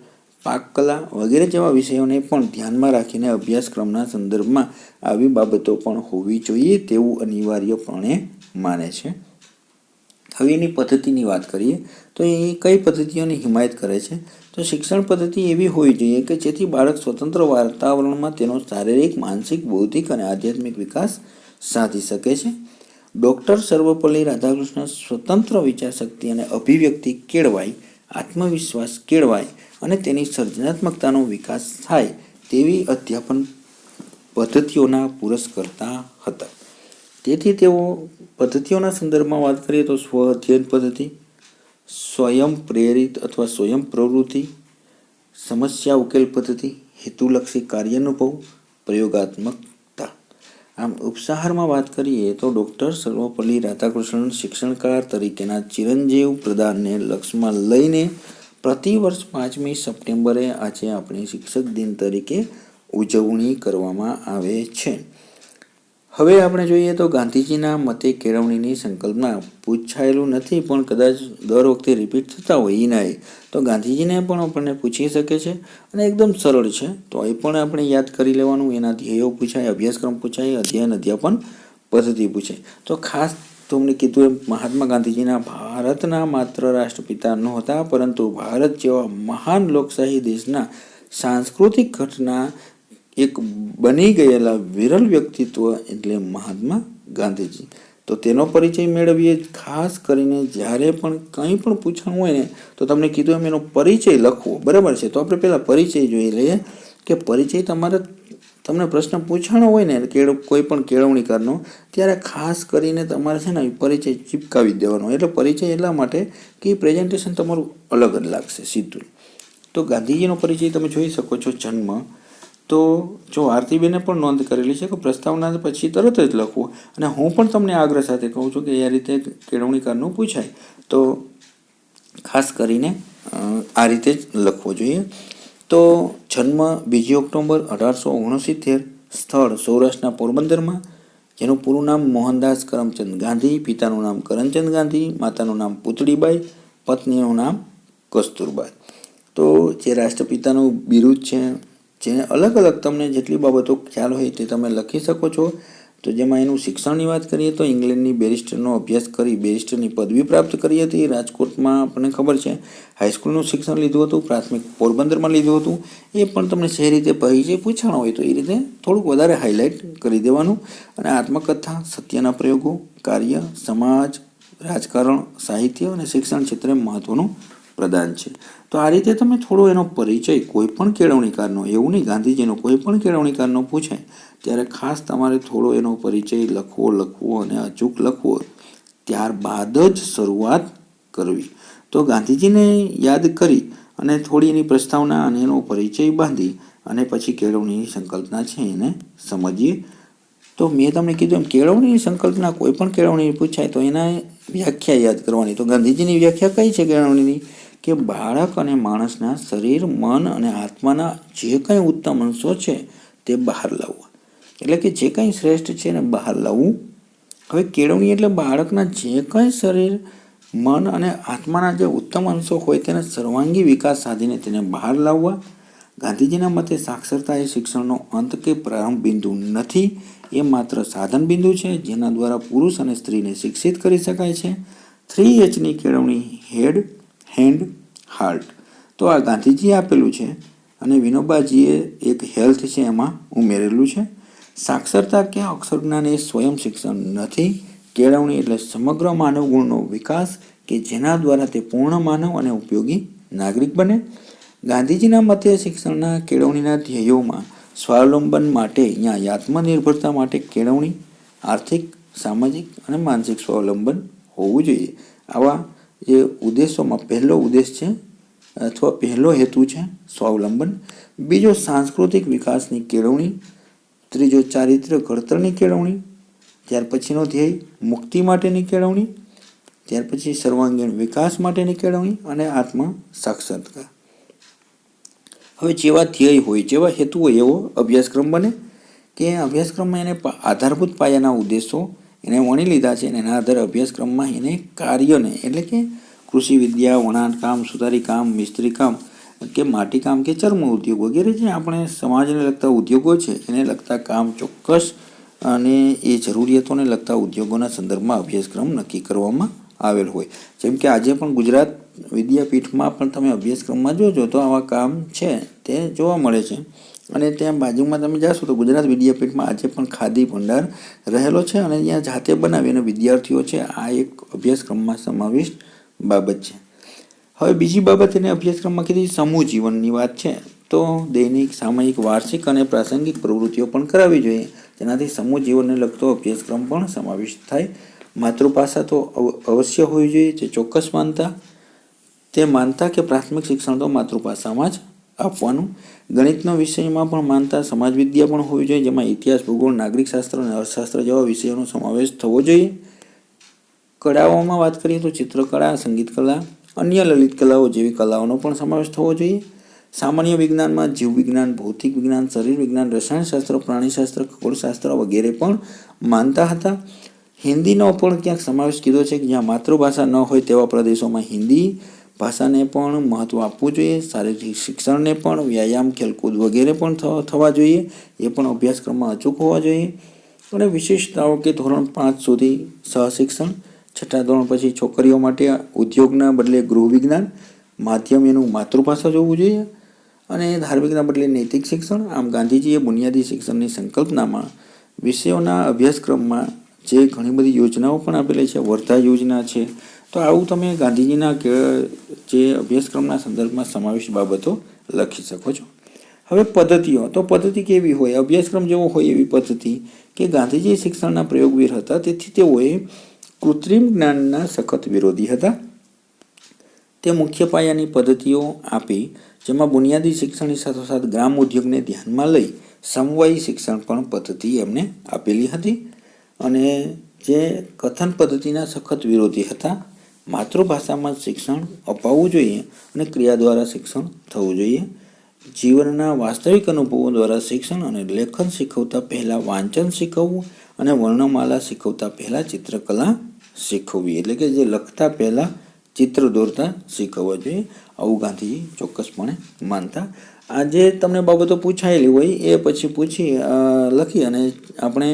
પાકકલા વગેરે જેવા વિષયોને પણ ધ્યાનમાં રાખીને અભ્યાસક્રમના સંદર્ભમાં આવી બાબતો પણ હોવી જોઈએ તેવું અનિવાર્યપણે માને છે. હવે એની પદ્ધતિની વાત કરીએ તો એ કઈ પદ્ધતિઓની હિમાયત કરે છે. તો શિક્ષણ પદ્ધતિ એવી હોવી જોઈએ કે જેથી બાળક સ્વતંત્ર વાતાવરણમાં તેનો શારીરિક, માનસિક, બૌદ્ધિક અને આધ્યાત્મિક વિકાસ સાધી શકે છે. ડૉક્ટર સર્વપલ્લી રાધાકૃષ્ણ સ્વતંત્ર વિચારશક્તિ અને અભિવ્યક્તિ કેળવાય, આત્મવિશ્વાસ કેળવાય અને તેની સર્જનાત્મકતાનો વિકાસ થાય તેવી અધ્યાપન પદ્ધતિઓના પુરસ્કર્તા હતા. તેથી તેઓ પદ્ધતિઓના સંદર્ભમાં વાત કરીએ તો સ્વ અધ્યયન પદ્ધતિ, સ્વયં પ્રેરિત અથવા સ્વયં પ્રવૃત્તિ, સમસ્યા ઉકેલ પદ્ધતિ, હેતુલક્ષી કાર્યાનુભવ, પ્રયોગાત્મકતા. આમ ઉપસાહારમાં વાત કરીએ તો ડૉક્ટર સર્વપલ્લી રાધાકૃષ્ણન શિક્ષણકાર તરીકેના ચિરંજીવ પ્રદાનને લક્ષ્યમાં લઈને પ્રતિવર્ષ 5મી સપ્ટેમ્બરે આજે આપણે શિક્ષક દિન તરીકે ઉજવણી કરવામાં આવે છે. હવે આપણે જોઈએ તો ગાંધીજીના મતે કેળવણીની સંકલ્પના પૂછાયેલું નથી, પણ કદાચ દર વખતે રિપીટ થતા હોય એના તો ગાંધીજીને પણ આપણને પૂછી શકે છે અને એકદમ સરળ છે, તો એ પણ આપણે યાદ કરી લેવાનું. એના ધ્યેયો પૂછાય, અભ્યાસક્રમ પૂછાય, અધ્યયન અધ્યાપન પદ્ધતિ પૂછાય. તો ખાસ તમને કીધું એમ મહાત્મા ગાંધીજીના ભારતના માત્ર રાષ્ટ્રપિતા નહોતા, પરંતુ ભારત જેવા મહાન લોકશાહી દેશના સાંસ્કૃતિક ઘટના એક બની ગયેલા વિરલ વ્યક્તિત્વ એટલે મહાત્મા ગાંધીજી. તો તેનો પરિચય મેળવીએ. ખાસ કરીને જ્યારે પણ કંઈ પણ પૂછવાનું હોય ને તો તમને કીધું એમ એનો પરિચય લખવો, બરાબર છે. તો આપણે પહેલાં પરિચય જોઈ લઈએ કે પરિચય તમને પ્રશ્ન પૂછાણો હોય ને કોઈ પણ કેળવણીકારનો, ત્યારે ખાસ કરીને તમારે છે ને પરિચય ચિપકાવી દેવાનો. એટલે પરિચય એટલા માટે કે પ્રેઝન્ટેશન તમારું અલગ જ લાગશે સીધું. તો ગાંધીજીનો પરિચય તમે જોઈ શકો છો. જન્મ તો જો આરતીબેને પણ નોંધ કરેલી છે કે પ્રસ્તાવના પછી તરત જ લખવું, અને હું પણ તમને આગ્રહ સાથે કહું છું કે એ રીતે કેળવણીકારનું પૂછાય તો ખાસ કરીને આ રીતે જ લખવો જોઈએ. તો જન્મ 2 ઓક્ટોબર 1869, સ્થળ સૌરાષ્ટ્રના પોરબંદરમાં, જેનું પૂરું નામ મોહનદાસ કરમચંદ ગાંધી, પિતાનું નામ કરમચંદ ગાંધી, માતાનું નામ પુતળીબાઈ, પત્નીનું નામ કસ્તુરબાઈ. તો જે રાષ્ટ્રપિતાનું બિરુદ છે, જે અલગ અલગ તમને જેટલી બાબતો ખ્યાલ હોય તે તમે લખી શકો છો. તો જેમાં એનું શિક્ષણની વાત કરીએ તો ઇંગ્લેન્ડની બેરિસ્ટરનો અભ્યાસ કરી બેરિસ્ટરની પદવી પ્રાપ્ત કરી હતી. રાજકોટમાં આપણને ખબર છે હાઈસ્કૂલનું શિક્ષણ લીધું હતું, પ્રાથમિક પોરબંદરમાં લીધું હતું. એ પણ તમને જે રીતે પરિચય પૂછાણો હોય તો એ રીતે થોડુંક વધારે હાઇલાઇટ કરી દેવાનું. અને આત્મકથા, સત્યના પ્રયોગો, કાર્ય, સમાજ, રાજકારણ, સાહિત્ય અને શિક્ષણ ક્ષેત્રે મહત્વનું પ્રદાન છે. તો આ રીતે તમે થોડો એનો પરિચય કોઈ પણ કેળવણીકારનો, એવું નહીં ગાંધીજીનો, કોઈ પણ કેળવણીકારનો પૂછાય ત્યારે ખાસ તમારે થોડો એનો પરિચય લખવો અને અચૂક લખવો, ત્યારબાદ જ શરૂઆત કરવી. તો ગાંધીજીને યાદ કરી અને થોડી એની પ્રસ્તાવના અને એનો પરિચય બાંધી અને પછી કેળવણીની સંકલ્પના છે એને સમજીએ. તો મેં તમને કીધું એમ કેળવણીની સંકલ્પના કોઈ પણ કેળવણી પૂછાય તો એના વ્યાખ્યા યાદ કરવાની. તો ગાંધીજીની વ્યાખ્યા કઈ છે કેળવણીની? કે બાળક અને માણસના શરીર, મન અને આત્માના જે કંઈ ઉત્તમ અંશો છે તે બહાર લાવવા, એટલે કે જે કંઈ શ્રેષ્ઠ છે એને બહાર લાવવું. હવે કેળવણી એટલે બાળકના જે કંઈ શરીર, મન અને આત્માના જે ઉત્તમ અંશો હોય તેના સર્વાંગી વિકાસ સાધીને તેને બહાર લાવવા. ગાંધીજીના મતે સાક્ષરતા એ શિક્ષણનો અંત કે પ્રારંભ બિંદુ નથી, એ માત્ર સાધન બિંદુ છે જેના દ્વારા પુરુષ અને સ્ત્રીને શિક્ષિત કરી શકાય છે. 3Hની કેળવણી, હેડ, હેન્ડ, હાર્ટ. તો આ ગાંધીજીએ આપેલું છે અને વિનોબાજીએ એક હેલ્થ છે એમાં ઉમેરેલું છે. સાક્ષરતા કે અક્ષર જ્ઞાન એ સ્વયં શિક્ષણ નથી. કેળવણી એટલે સમગ્ર માનવ ગુણનો વિકાસ કે જેના દ્વારા તે પૂર્ણ માનવ અને ઉપયોગી નાગરિક બને. ગાંધીજીના મતે શિક્ષણના કેળવણીના ધ્યેયોમાં સ્વાવલંબન માટે, અહીંયા આત્મનિર્ભરતા માટે કેળવણી, આર્થિક, સામાજિક અને માનસિક સ્વાવલંબન હોવું જોઈએ. આવા જે ઉદ્દેશોમાં પહેલો ઉદ્દેશ છે અથવા પહેલો હેતુ છે સ્વાવલંબન. બીજો સાંસ્કૃતિક વિકાસની કેળવણી. ત્રીજો ચારિત્ર્ય ઘડતરની કેળવણી. ત્યાર પછીનો ધ્યેય મુક્તિ માટેની કેળવણી. ત્યાર પછી સર્વાંગીણ વિકાસ માટેની કેળવણી અને આત્મ સાક્ષાત્કાર. હવે જેવા ધ્યેય હોય, જેવા હેતુ હોય એવો અભ્યાસક્રમ બને કે અભ્યાસક્રમમાં એને આધારભૂત પાયાના ઉદ્દેશો એને વણી લીધા છે અને એના આધારે અભ્યાસક્રમમાં એને કાર્યને, એટલે કે કૃષિ વિદ્યા, વણાટકામ, સુતારી કામ, મિસ્ત્રી કામ કે માટીકામ કે ચર્મ ઉદ્યોગ વગેરે જે આપણે સમાજને લગતા ઉદ્યોગો છે એને લગતા કામ ચોક્કસ અને એ જરૂરિયાતોને લગતા ઉદ્યોગોના સંદર્ભમાં અભ્યાસક્રમ નક્કી કરવામાં આવેલ હોય. જેમ કે આજે પણ ગુજરાત વિદ્યાપીઠમાં પણ તમે અભ્યાસક્રમમાં જોજો તો આવા કામ છે તે જોવા મળે છે. અને ત્યાં બાજુમાં તમે જાશો તો ગુજરાત વિદ્યાપીઠમાં આજે પણ ખાદી ભંડાર રહેલો છે અને ત્યાં જાતે બનાવી અને વિદ્યાર્થીઓ છે આ એક અભ્યાસક્રમમાં સમાવિષ્ટ બાબત છે. હવે બીજી બાબત એને અભ્યાસક્રમમાં કીધી સમૂહ જીવનની વાત છે. તો દૈનિક, સામયિક, વાર્ષિક અને પ્રાસંગિક પ્રવૃત્તિઓ પણ કરાવવી જોઈએ, જેનાથી સમૂહ જીવનને લગતો અભ્યાસક્રમ પણ સમાવિષ્ટ થાય. માતૃભાષા તો અવશ્ય હોવી જોઈએ, તે ચોક્કસ માનતા કે પ્રાથમિક શિક્ષણ તો માતૃભાષામાં જ આપવાનું. ગણિતનો વિષયમાં પણ માનતા, સમાજ વિદ્યા પણ હોવી જોઈએ, જેમાં ઇતિહાસ, ભૂગોળ, નાગરિક શાસ્ત્ર અને અર્થશાસ્ત્ર જેવા વિષયોનો સમાવેશ થવો જોઈએ. કળાઓમાં વાત કરીએ તો ચિત્રકળા, સંગીત કલા, અન્ય લલિત કલાઓ જેવી કલાઓનો પણ સમાવેશ થવો જોઈએ. સામાન્ય વિજ્ઞાનમાં જીવ વિજ્ઞાન, ભૌતિક વિજ્ઞાન, શરીર વિજ્ઞાન, રસાયણશાસ્ત્ર, પ્રાણીશાસ્ત્ર, ખગોળશાસ્ત્ર વગેરે પણ માનતા હતા. હિન્દીનો પણ ક્યાંક સમાવેશ કીધો છે કે જ્યાં માતૃભાષા ન હોય તેવા પ્રદેશોમાં હિન્દી ભાષાને પણ મહત્ત્વ આપવું જોઈએ. શારીરિક શિક્ષણને પણ વ્યાયામ, ખેલકૂદ વગેરે પણ થવા જોઈએ. એ પણ અભ્યાસક્રમમાં અચૂક હોવા જોઈએ. અને વિશેષતાઓ કે ધોરણ 5 સુધી સહશિક્ષણ, 6ઠા ધોરણ પછી છોકરીઓ માટે ઉદ્યોગના બદલે ગૃહ વિજ્ઞાન, માધ્યમ એનું માતૃભાષા જોવું જોઈએ અને ધાર્મિકના બદલે નૈતિક શિક્ષણ. આમ ગાંધીજીએ બુનિયાદી શિક્ષણની સંકલ્પનામાં વિષયોના અભ્યાસક્રમમાં જે ઘણી બધી યોજનાઓ પણ આપેલી છે, વર્ધા યોજના છે. તો આવું તમે ગાંધીજીના જે અભ્યાસક્રમના સંદર્ભમાં સમાવેશ બાબતો લખી શકો છો. હવે પદ્ધતિઓ, તો પદ્ધતિ કેવી હોય? અભ્યાસક્રમ જેવો હોય એવી પદ્ધતિ કે ગાંધીજી શિક્ષણના પ્રયોગવીર હતા, તેથી તેઓએ કૃત્રિમ જ્ઞાનના સખત વિરોધી હતા. તે મુખ્ય પાયાની પદ્ધતિઓ આપી જેમાં બુનિયાદી શિક્ષણની સાથોસાથ ગ્રામ ઉદ્યોગને ધ્યાનમાં લઈ સમવાયી શિક્ષણ પણ પદ્ધતિ એમને આપેલી હતી. અને જે કથન પદ્ધતિના સખત વિરોધી હતા. માતૃભાષામાં શિક્ષણ અપાવવું જોઈએ અને ક્રિયા દ્વારા શિક્ષણ થવું જોઈએ. જીવનના વાસ્તવિક અનુભવો દ્વારા શિક્ષણ અને લેખન શીખવતા પહેલાં વાંચન શીખવવું અને વર્ણમાલા શીખવતા પહેલાં ચિત્રકલા શીખવવી, એટલે કે જે લખતા પહેલાં ચિત્ર દોરતા શીખવવા જોઈએ. આવું ગાંધીજી ચોક્કસપણે માનતા. આ જે તમને બાબતો પૂછાયેલી હોય એ પછી લખી અને આપણે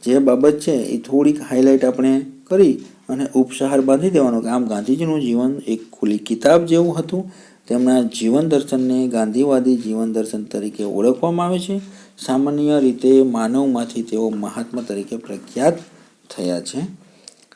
જે બાબત છે એ થોડીક હાઇલાઇટ આપણે કરી અને ઉપસાર બાંધી દેવાનો કે આમ ગાંધીજીનું જીવન એક ખુલ્લી કિતાબ જેવું હતું. તેમના જીવન દર્શનને ગાંધીવાદી જીવન દર્શન તરીકે ઓળખવામાં આવે છે. સામાન્ય રીતે માનવમાંથી તેઓ મહાત્મા તરીકે પ્રખ્યાત થયા છે.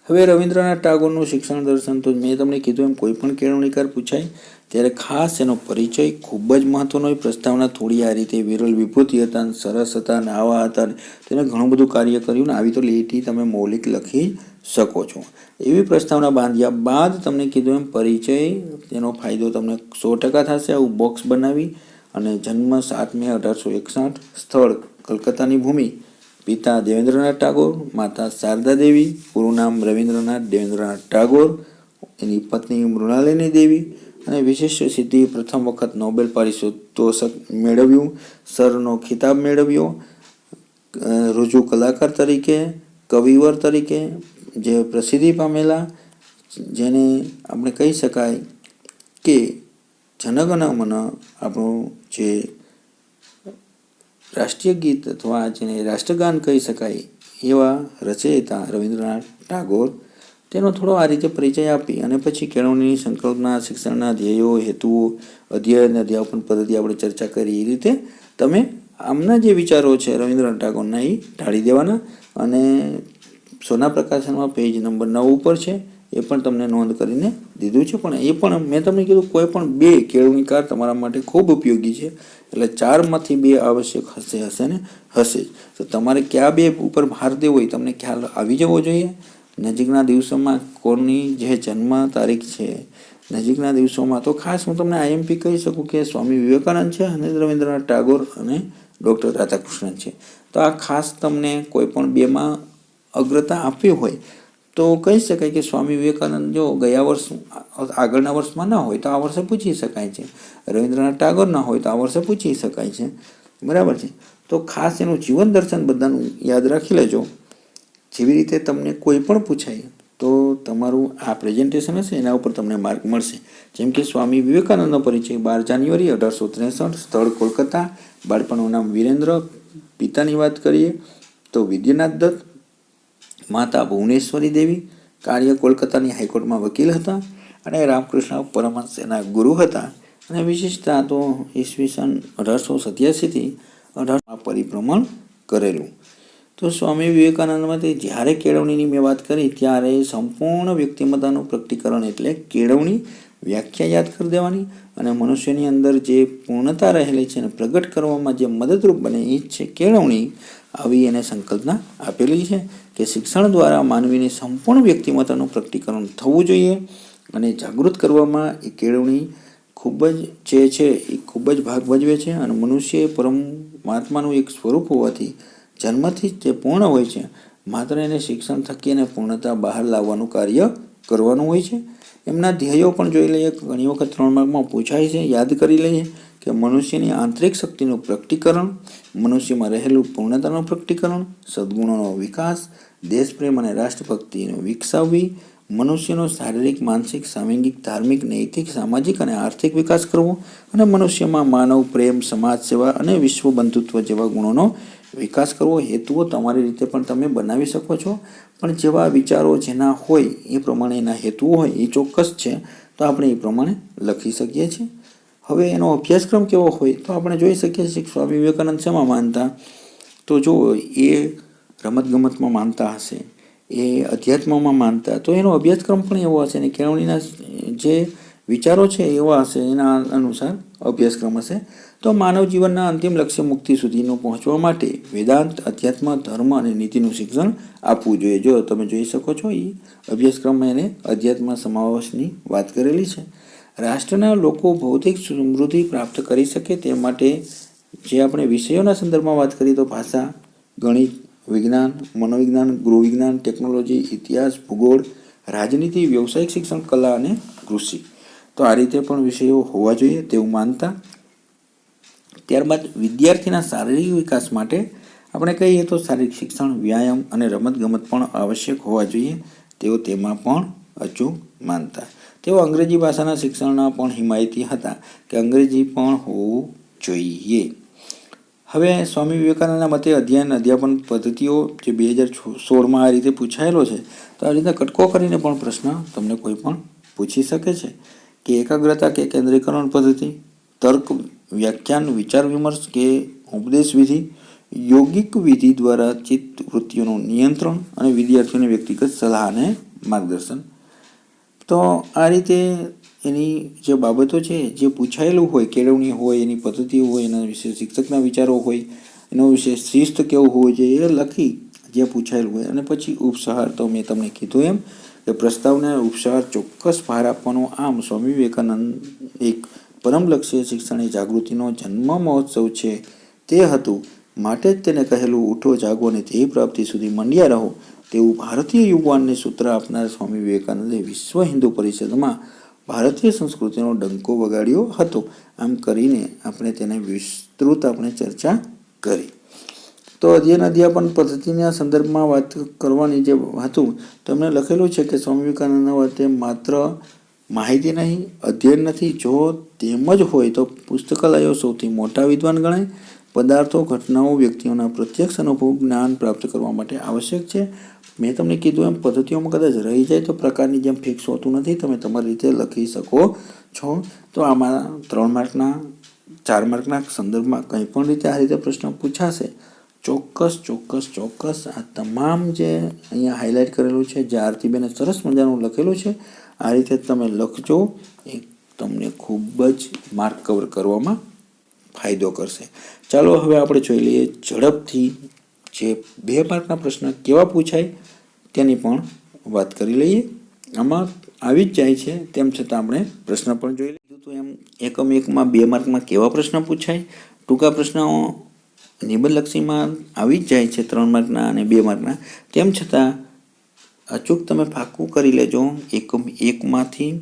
હવે રવિન્દ્રનાથ ટાગોરનું શિક્ષણ દર્શન, તો મેં તમને કીધું એમ કોઈ પણ કેળવણીકાર પૂછાય ત્યારે ખાસ એનો પરિચય ખૂબ જ મહત્વનો હોય. પ્રસ્તાવના થોડી આ રીતે વિરલ વિભૂતિ હતા, સરસ હતા ને આવા હતા, તેને ઘણું બધું કાર્ય કર્યું ને આવી તો લીટી તમે મૌલિક લખી શકો છો. એવી પ્રસ્તાવના બાંધ્યા બાદ તમને કીધું એમ પરિચય, તેનો ફાયદો તમને 100% થશે. આવું બોક્સ બનાવી અને જન્મ 7 મે 1861, સ્થળ કલકત્તાની ભૂમિ, પિતા દેવેન્દ્રનાથ ટાગોર, માતા શારદા દેવી, પૂરું નામ રવિન્દ્રનાથ દેવેન્દ્રનાથ ટાગોર, એની પત્ની મૃણાલિની દેવી, અને વિશિષ્ટ સિદ્ધિ પ્રથમ વખત નોબેલ પારિતોષિક મેળવ્યું, સરનો ખિતાબ મેળવ્યો, રુજુ કલાકાર તરીકે, કવિવર તરીકે જે પ્રસિદ્ધિ પામેલા, જેને આપણે કહી શકાય કે જનગણ મન આપણું જે રાષ્ટ્રીય ગીત અથવા જેને રાષ્ટ્રગાન કહી શકાય એવા રચયિતા રવિન્દ્રનાથ ટાગોર. તેનો થોડો આ રીતે પરિચય આપી અને પછી કેળવણીની સંકલ્પના, શિક્ષણના ધ્યેયો, હેતુઓ, અધ્યયન અધ્યાપન પદ્ધતિ આપણે ચર્ચા કરી. એ રીતે તમે આમના જે વિચારો છે રવિન્દ્રનાથ ટાગોરના એ ઢાળી દેવાના. અને સોના પ્રકાશનમાં પેજ નંબર 9 ઉપર છે, એ પણ તમને નોંધ કરીને દીધું છે. પણ એ પણ મેં તમને કીધું કોઈ પણ 2 કેળવણીકાર તમારા માટે ખૂબ ઉપયોગી છે. એટલે 4માંથી 2 આવશ્યક હશે ને હશે જ. તો તમારે કયા 2 ઉપર ભાર દેવો એ તમને ખ્યાલ આવી જવો જોઈએ. નજીકના દિવસોમાં કોની જે જન્મ તારીખ છે, નજીકના દિવસોમાં તો ખાસ હું તમને IMP કહી શકું કે સ્વામી વિવેકાનંદ છે અને રવિન્દ્રનાથ ટાગોર અને ડૉક્ટર રાધાકૃષ્ણન છે. તો આ ખાસ તમને કોઈ પણ 2માં અગ્રતા આપવી હોય તો કહી શકાય કે સ્વામી વિવેકાનંદ જો ગયા વર્ષ આગળના વર્ષમાં ના હોય તો આ વર્ષે પૂછી શકાય છે. રવિન્દ્રનાથ ટાગોર ના હોય તો આ વર્ષે પૂછી શકાય છે. બરાબર છે. તો ખાસ એનું જીવન દર્શન બધાનું યાદ રાખી લેજો. જેવી રીતે તમને કોઈ પણ પૂછાય તો તમારું આ પ્રેઝન્ટેશન હશે એના ઉપર તમને માર્ક મળશે. જેમ કે સ્વામી વિવેકાનંદનો પરિચય 12 જાન્યુઆરી 1863, સ્થળ કોલકાતા, બાળપણનું નામ વિરેન્દ્ર, પિતાની વાત કરીએ તો વિદ્યાનાથ દત્ત, માતા ભુવનેશ્વરી દેવી, કાર્ય કોલકાતાની હાઈકોર્ટમાં વકીલ હતા અને રામકૃષ્ણ પરમહંસ એના ગુરુ હતા. અને વિશેષતા તો ઈસવીસન 1887થી 18 પરિભ્રમણ કરેલું. તો સ્વામી વિવેકાનંદમાંથી જ્યારે કેળવણીની મેં વાત કરી ત્યારે સંપૂર્ણ વ્યક્તિમત્તાનું પ્રકટીકરણ એટલે કેળવણી વ્યાખ્યા યાદ કરી દેવાની અને મનુષ્યની અંદર જે પૂર્ણતા રહેલી છે એને પ્રગટ કરવામાં જે મદદરૂપ બને એ જ છે કેળવણી. આવી એને સંકલ્પના આપેલી છે કે શિક્ષણ દ્વારા માનવીને સંપૂર્ણ વ્યક્તિમત્તાનું પ્રકટીકરણ થવું જોઈએ અને જાગૃત કરવામાં એ કેળવણી ખૂબ જ જે છે એ ખૂબ જ ભાગ ભજવે છે. અને મનુષ્ય એ પરમાત્માનું એક સ્વરૂપ હોવાથી જન્મથી જ જે પૂર્ણ હોય છે, માત્ર એને શિક્ષણ થકી એને પૂર્ણતા બહાર લાવવાનું કાર્ય કરવાનું હોય છે. એમના ધ્યેયો પણ જોઈ લઈએ. ઘણી વખત 3 માર્કમાં પૂછાય છે, યાદ કરી લઈએ કે મનુષ્યની આંતરિક શક્તિનું પ્રકટીકરણ, મનુષ્યમાં રહેલું પૂર્ણતાનું પ્રકટીકરણ, સદ્ગુણોનો વિકાસ, દેશપ્રેમ અને રાષ્ટ્રભક્તિને વિકસાવવી, મનુષ્યનો શારીરિક, માનસિક, સાંવેગિક, ધાર્મિક, નૈતિક, સામાજિક અને આર્થિક વિકાસ કરવો અને મનુષ્યમાં માનવ પ્રેમ, સમાજ સેવા અને વિશ્વ બંધુત્વ જેવા ગુણોનો વિકાસ કરવો. હેતુઓ તમારી રીતે પણ તમે બનાવી શકો છો, પણ જેવા વિચારો જેના હોય એ પ્રમાણે એના હેતુઓ હોય એ ચોક્કસ છે, તો આપણે એ પ્રમાણે લખી શકીએ છીએ. હવે એનો અભ્યાસક્રમ કેવો હોય તો આપણે જોઈ શકીએ છીએ કે સ્વામી વિવેકાનંદ શેમાં માનતા, તો જો એ રમતગમતમાં માનતા હશે, એ અધ્યાત્મમાં માનતા, તો એનો અભ્યાસક્રમ પણ એવો હશે ને કેળવણીના જે વિચારો છે એવા હશે, એના અનુસાર અભ્યાસક્રમ હશે. તો માનવ જીવનના અંતિમ લક્ષ્ય મુક્તિ સુધીનું પહોંચવા માટે વેદાંત, અધ્યાત્મ, ધર્મ અને નીતિનું શિક્ષણ આપવું જોઈએ. જો તમે જોઈ શકો છો એ અભ્યાસક્રમમાં એને અધ્યાત્મ સમાવેશની વાત કરેલી છે. રાષ્ટ્રના લોકો ભૌતિક સમૃદ્ધિ પ્રાપ્ત કરી શકે તે માટે જે આપણે વિષયોના સંદર્ભમાં વાત કરીએ તો ભાષા, ગણિત, વિજ્ઞાન, મનોવિજ્ઞાન, ગૃહવિજ્ઞાન, ટેકનોલોજી, ઇતિહાસ, ભૂગોળ, રાજનીતિ, વ્યવસાયિક શિક્ષણ, કલા અને કૃષિ, તો આ રીતે પણ વિષયો હોવા જોઈએ તેવું માનતા. ત્યારબાદ વિદ્યાર્થીના શારીરિક વિકાસ માટે આપણે કહીએ તો શારીરિક શિક્ષણ, વ્યાયામ અને રમતગમત પણ આવશ્યક હોવા જોઈએ તેઓ તેમાં પણ અચૂક માનતા. તેઓ અંગ્રેજી ભાષાના શિક્ષણના પણ હિમાયતી હતા કે અંગ્રેજી પણ હોવું જોઈએ. હવે સ્વામી વિવેકાનંદના મતે અધ્યયન અધ્યાપન પદ્ધતિઓ જે 2016માં આ રીતે પૂછાયેલો છે, તો આ રીતે કટકો કરીને પણ પ્રશ્ન તમને કોઈ પણ પૂછી શકે છે કે એકાગ્રતા કે કેન્દ્રીકરણ પદ્ધતિ, તર્ક, વ્યાખ્યાન, વિચાર વિમર્શ કે ઉપદેશ વિધિ, યોગિક વિધિ દ્વારા ચિત્ત વૃત્તિઓનું નિયંત્રણ અને વિદ્યાર્થીઓને વ્યક્તિગત સલાહ અને માર્ગદર્શન. તો આ રીતે એની જે બાબતો છે જે પૂછાયેલું હોય, કેળવણી હોય, એની પદ્ધતિઓ હોય, એના વિશે શિક્ષકના વિચારો હોય, એનો વિશે શિસ્ત કેવું હોવું જોઈએ એ લખી જે પૂછાયેલું હોય. અને પછી ઉપસહાર, તો મેં તમને કીધું એમ કે પ્રસ્તાવના ઉપસહાર ચોક્કસ ભાર આપવાનો. આમ સ્વામી વિવેકાનંદ એક પરમલક્ષ્ય શિક્ષણની જાગૃતિનો જન્મ મહોત્સવ છે તે હતું, માટે જ તેને કહેલું ઉઠો, જાગો અને ધ્યેય પ્રાપ્તિ સુધી મંડ્યા રહો તેવું ભારતીય યુવાનને સૂત્ર આપનાર સ્વામી વિવેકાનંદે વિશ્વ હિન્દુ પરિષદમાં ભારતીય સંસ્કૃતિનો ડંકો વગાડ્યો હતો. આમ કરીને આપણે તેને વિસ્તૃત આપણે ચર્ચા કરી. તો અધ્યયન અધ્યાપન પદ્ધતિના સંદર્ભમાં વાત કરવાની જે હતું તો એમણે લખેલું છે કે સ્વામી વિવેકાનંદના વાતે માત્ર માહિતી નહીં, અધ્યયન નથી. જો તેમ જ હોય તો પુસ્તકાલયો સૌથી મોટા વિદ્વાન ગણાય. પદાર્થો, ઘટનાઓ, વ્યક્તિઓના પ્રત્યક્ષ અનુભવ જ્ઞાન પ્રાપ્ત કરવા માટે આવશ્યક છે. મેં તમને કીધું એમ પદ્ધતિઓમાં કદાચ રહી જાય તો પ્રકારની જેમ ફિક્સ હોતું નથી, તમે તમારી રીતે લખી શકો છો. તો આમાં 3 માર્કના 4 માર્કના સંદર્ભમાં કંઈ પણ રીતે આ રીતે પ્રશ્ન પૂછાશે. ચોક્કસ આ તમામ જે અહીંયા હાઇલાઇટ કરેલું છે, જે આરતીબેને સરસ મજાનું લખેલું છે, આ રીતે તમે લખજો. એ તમને ખૂબ જ માર્ક કવર કરવામાં ફાયદો કરશે. ચાલો હવે આપણે જોઈ લઈએ ઝડપથી જે 2 માર્કના પ્રશ્ન કેવા પૂછાય તેની પણ વાત કરી લઈએ. આમાં આવી જ જાય છે, તેમ છતાં આપણે પ્રશ્ન પણ જોઈ લીધું. તો એમ એકમ 1માં 2 માર્કમાં કેવા પ્રશ્ન પૂછાય, ટૂંકા પ્રશ્નો નિબંધલક્ષીમાં આવી જ જાય છે 3 માર્કના અને 2 માર્કના. તેમ છતાં અચૂક તમે પાકું કરી લેજો. એકમ 1માંથી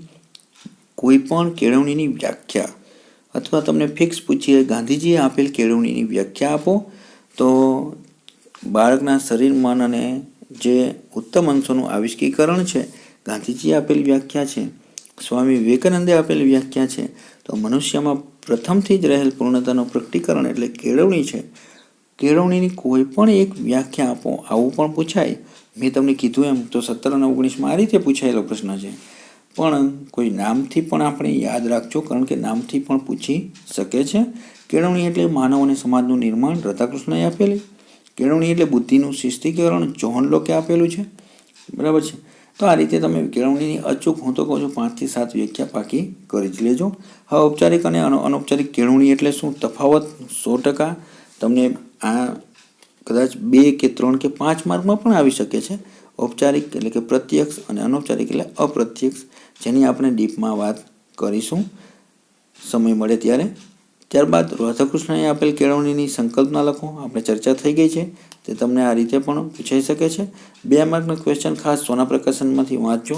કોઈ પણ કેળવણીની વ્યાખ્યા અથવા તમને ફિક્સ પૂછીએ ગાંધીજીએ આપેલ કેળવણીની વ્યાખ્યા આપો, તો બાળકના શરીર, મન અને જે ઉત્તમ અંશોનું આવિષ્કીકરણ છે, ગાંધીજીએ આપેલ વ્યાખ્યા છે, સ્વામી વિવેકાનંદે આપેલ વ્યાખ્યા છે. તો મનુષ્યમાં પ્રથમથી જ રહેલ પૂર્ણતાનું પ્રકટીકરણ એટલે કેળવણી છે. કેળવણીની કોઈ પણ એક વ્યાખ્યા આપો, આવું પણ પૂછાય. મેં તમને કીધું એમ તો 17 અને 19માં આ રીતે પૂછાયેલો પ્રશ્ન છે. પણ કોઈ નામથી પણ આપણે યાદ રાખજો, કારણ કે નામથી પણ પૂછી શકે છે. કેળવણી એટલે માનવ અને સમાજનું નિર્માણ, રાધાકૃષ્ણએ આપેલી. કેળવણી એટલે બુદ્ધિનું શિસ્તીકરણ, જ્હોન લોકે આપેલું છે. બરાબર છે. તો આ રીતે તમે કેળવણીની અચૂક, હું તો કહું છું 5 થી 7 વ્યાખ્યા પાકી કરી જ લેજો. હવે ઔપચારિક અને અનૌપચારિક કેળવણી એટલે શું, તફાવત 100%. તમને આ કદાચ 2 કે 3 કે 5 માર્કમાં પણ આવી શકે છે. ઔપચારિક એટલે કે પ્રત્યક્ષ અને અનૌપચારિક એટલે અપ્રત્યક્ષ, જેની આપણે ડીપમાં વાત કરીશું સમય મળે ત્યારે. ત્યારબાદ રાધાકૃષ્ણએ આપેલ કેળવણીની સંકલ્પના લખો, આપણે ચર્ચા થઈ ગઈ છે. તે તમને આ રીતે પણ પૂછાઈ શકે છે. 2 માર્કનો ક્વેશ્ચન ખાસ સોના પ્રકાશનમાંથી વાંચજો,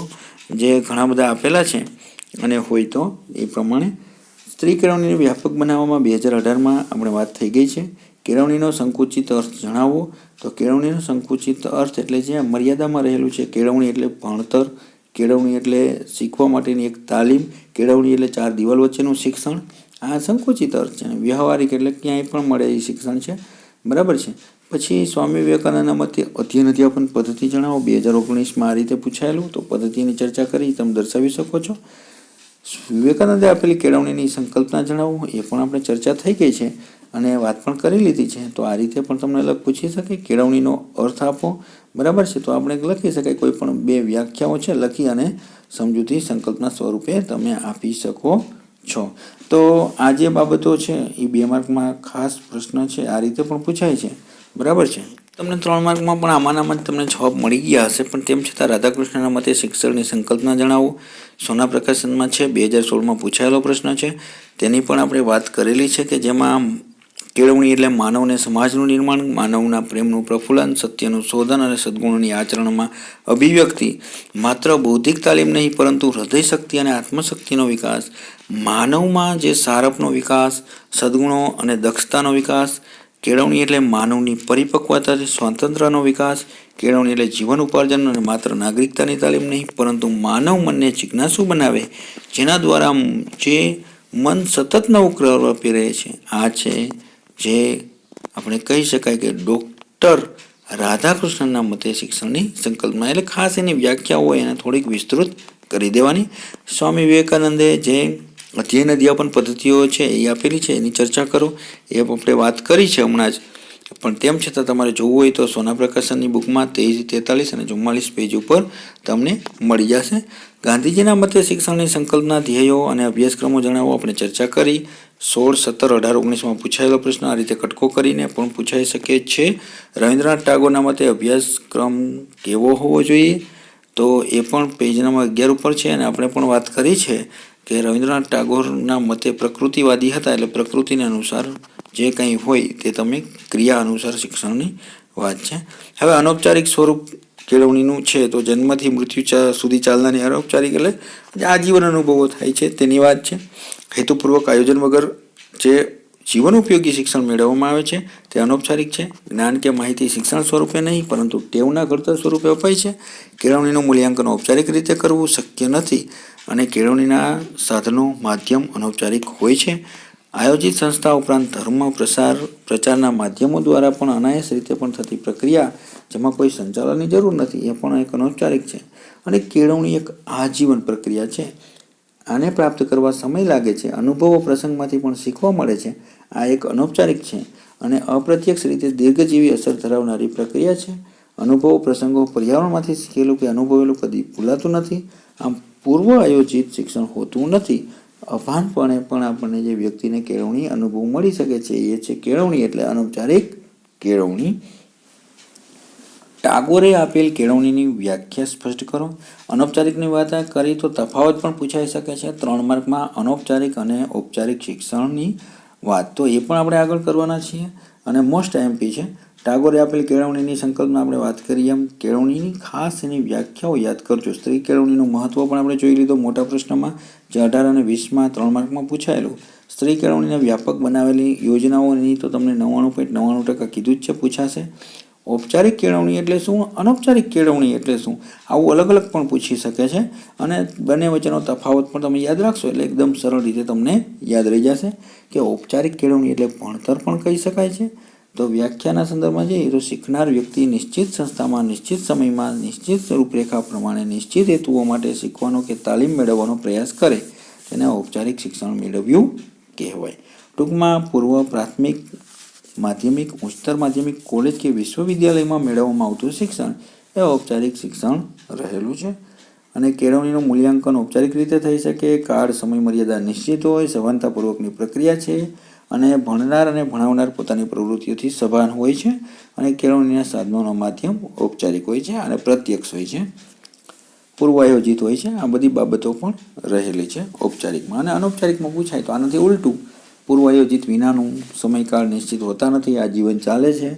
જે ઘણા બધા આપેલા છે અને હોય તો એ પ્રમાણે સ્ત્રી કેળવણીને વ્યાપક બનાવવામાં 2018માં આપણે વાત થઈ ગઈ છે. કેળવણીનો સંકુચિત અર્થ જણાવો. તો કેળવણીનો સંકુચિત અર્થ એટલે જે મર્યાદામાં રહેલું છે. કેળવણી એટલે ભણતર, કેળવણી એટલે શીખવા માટેની એક તાલીમ, કેળવણી એટલે 4 દિવાલ વચ્ચેનું શિક્ષણ. આ સંકુચિત અર્થ છે. વ્યવહારિક એટલે ક્યાંય પણ મળે એ શિક્ષણ છે. બરાબર છે. પછી સ્વામી વિવેકાનંદના મતે અધ્યયન અધ્યાપન પદ્ધતિ જણાવો. 2019માં આ રીતે પૂછાયેલું. તો પદ્ધતિની ચર્ચા કરી તમે દર્શાવી શકો છો. વિવેકાનંદે આપેલી કેળવણીની સંકલ્પના જણાવો. એ પણ આપણે ચર્ચા થઈ ગઈ છે અને વાત પણ કરી લીધી છે. તો આ રીતે પણ તમને અલગ પૂછી શકે. કેળવણીનો અર્થ આપો. બરાબર છે. તો આપણે લખી શકાય, કોઈ પણ 2 વ્યાખ્યાઓ છે લખી અને સમજૂતી સંકલ્પના સ્વરૂપે તમે આપી શકો છો. તો આ જે બાબતો છે એ 2 માર્કમાં ખાસ પ્રશ્ન છે, આ રીતે પણ પૂછાય છે. બરાબર છે. તમને 3 માર્કમાં પણ આમાંનામાં જ તમને જવાબ મળી ગયા હશે, પણ તેમ છતાં રાધાકૃષ્ણના મતે શિક્ષણની સંકલ્પના જણાવો. સોના પ્રકાશનમાં છે, 2016માં પૂછાયેલો પ્રશ્ન છે. તેની પણ આપણે વાત કરેલી છે કે જેમાં કેળવણી એટલે માનવને સમાજનું નિર્માણ, માનવના પ્રેમનું પ્રફુલ્લન, સત્યનું શોધન અને સદ્ગુણોની આચરણમાં અભિવ્યક્તિ, માત્ર બૌદ્ધિક તાલીમ નહીં પરંતુ હૃદય શક્તિ અને આત્મશક્તિનો વિકાસ, માનવમાં જે સારપનો વિકાસ, સદ્ગુણો અને દક્ષતાનો વિકાસ. કેળવણી એટલે માનવની પરિપક્વતા, સ્વાતંત્ર્યનો વિકાસ. કેળવણી એટલે જીવન ઉપાર્જન અને માત્ર નાગરિકતાની તાલીમ નહીં પરંતુ માનવ મનને જિજ્ઞાસુ બનાવે, જેના દ્વારા જે મન સતત નવું કરવાપી રહે છે. આ છે જે આપણે કહી શકાય કે ડૉક્ટર રાધાકૃષ્ણનના મતે શિક્ષણની સંકલ્પના. એટલે ખાસ એની વ્યાખ્યા હોય એને થોડીક વિસ્તૃત કરી દેવાની. સ્વામી વિવેકાનંદે જે અધ્યયન અધ્યાપન પદ્ધતિઓ છે એ આપેલી છે, એની ચર્ચા કરો. એ આપણે વાત કરી છે હમણાં જ, પણ તેમ છતાં તમારે જોવું હોય તો સોના પ્રકાશનની બુકમાં 23, 43 અને 44 પેજ ઉપર તમને મળી જશે. ગાંધીજીના મતે શિક્ષણની સંકલ્પના, ધ્યેયો અને અભ્યાસક્રમો જણાવો. આપણે ચર્ચા કરી. 16, 17, 18, 19માં પૂછાયેલો પ્રશ્ન આ રીતે કટકો કરીને પણ પૂછાઈ શકે છે. રવિન્દ્રનાથ ટાગોરના મતે અભ્યાસક્રમ કેવો હોવો જોઈએ? તો એ પણ પેજ નંબર 11 ઉપર છે અને આપણે પણ વાત કરી છે કે રવિન્દ્રનાથ ટાગોરના મતે પ્રકૃતિવાદી હતા, એટલે પ્રકૃતિને અનુસાર જે કંઈ હોય તે તમે ક્રિયા અનુસાર શિક્ષણની વાત છે. હવે અનૌપચારિક સ્વરૂપ કેળવણીનું છે. તો જન્મથી મૃત્યુ સુધી ચાલનારી અનૌપચારિક એટલે આજીવન અનુભવો થાય છે તેની વાત છે. હેતુપૂર્વક આયોજન વગર જે જીવન ઉપયોગી શિક્ષણ મેળવવામાં આવે છે તે અનૌપચારિક છે. જ્ઞાન કે માહિતી શિક્ષણ સ્વરૂપે નહીં પરંતુ ટેવના ઘડતર સ્વરૂપે અપાય છે. કેળવણીનું મૂલ્યાંકન ઔપચારિક રીતે કરવું શક્ય નથી અને કેળવણીના સાધનો, માધ્યમ અનૌપચારિક હોય છે. આયોજિત સંસ્થા ઉપરાંત ધર્મ પ્રચારના માધ્યમો દ્વારા પણ અનાયાસ રીતે પણ થતી પ્રક્રિયા, જેમાં કોઈ સંચાલનની જરૂર નથી, એ પણ એક અનૌપચારિક છે. અને કેળવણી એક આજીવન પ્રક્રિયા છે. આને પ્રાપ્ત કરવા સમય લાગે છે. અનુભવો પ્રસંગમાંથી પણ શીખવા મળે છે. આ એક અનૌપચારિક છે અને અપ્રત્યક્ષ રીતે દીર્ઘજીવી અસર ધરાવનારી પ્રક્રિયા છે. અનુભવો પ્રસંગો પર્યાવરણમાંથી શીખેલું કે અનુભવેલું કદી ભૂલાતું નથી. આમ પૂર્વ આયોજિત શિક્ષણ હોતું નથી. અભાનપણે પણ આપણને જે વ્યક્તિને કેળવણી અનુભવ મળી શકે છે એ છે કેળવણી, એટલે અનૌપચારિક કેળવણી. ટાગોરે આપેલ કેળવણીની વ્યાખ્યા સ્પષ્ટ કરો. અનૌપચારિકની વાત કરી તો તફાવત પણ પૂછાઈ શકે છે 3 માર્કમાં, અનૌપચારિક અને ઔપચારિક શિક્ષણની વાત. તો એ પણ આપણે આગળ કરવાના છીએ અને મોસ્ટ આઈએમપી છે. ટાગોરે આપેલ કેળવણીની સંકલ્પના આપણે વાત કરીએ એમ કેળવણીની ખાસ એની વ્યાખ્યાઓ યાદ કરજો. સ્ત્રી કેળવણીનું મહત્વ પણ આપણે જોઈ લીધો મોટા પ્રશ્નમાં, જે 18 અને 20માં 3 માર્કમાં પૂછાયેલું. સ્ત્રી કેળવણીને વ્યાપક બનાવેલી યોજનાઓની તો તમને 99.99% કીધું જ છે, પૂછાશે. ઔપચારિક કેળવણી એટલે શું, અનૌપચારિક કેળવણી એટલે શું, આવું અલગ અલગ પણ પૂછી શકે છે અને બંને વચ્ચેનો તફાવત પણ તમે યાદ રાખશો એટલે એકદમ સરળ રીતે તમને યાદ રહી જશે કે ઔપચારિક કેળવણી એટલે ભણતર પણ કહી શકાય છે. તો વ્યાખ્યાના સંદર્ભમાં જઈએ તો શીખનાર વ્યક્તિ નિશ્ચિત સંસ્થામાં, નિશ્ચિત સમયમાં, નિશ્ચિત રૂપરેખા પ્રમાણે, નિશ્ચિત હેતુઓ માટે શીખવાનો કે તાલીમ મેળવવાનો પ્રયાસ કરે તેને ઔપચારિક શિક્ષણ મેળવ્યું કહેવાય. ટૂંકમાં પૂર્વ પ્રાથમિક, માધ્યમિક, ઉચ્ચતર માધ્યમિક, કોલેજ કે વિશ્વવિદ્યાલયમાં મેળવવામાં આવતું શિક્ષણ એ ઔપચારિક શિક્ષણ રહેલું છે. અને કેળવણીનું મૂલ્યાંકન ઔપચારિક રીતે થઈ શકે. કાળ, સમય મર્યાદા નિશ્ચિત હોય, સભાનતાપૂર્વકની પ્રક્રિયા છે અને ભણનાર અને ભણાવનાર પોતાની પ્રવૃત્તિઓથી સભાન હોય છે. અને કેળવણીના સાધનોનો માધ્યમ ઔપચારિક હોય છે અને પ્રત્યક્ષ હોય છે, પૂર્વ આયોજિત હોય છે. આ બધી બાબતો પણ રહેલી છે ઔપચારિકમાં. અને અનૌપચારિકમાં પૂછાય તો આનાથી ઉલટું, પૂર્વ આયોજિત વિનાનું સમયકાળ નિશ્ચિત હોતા નથી, આ જીવન ચાલે છે.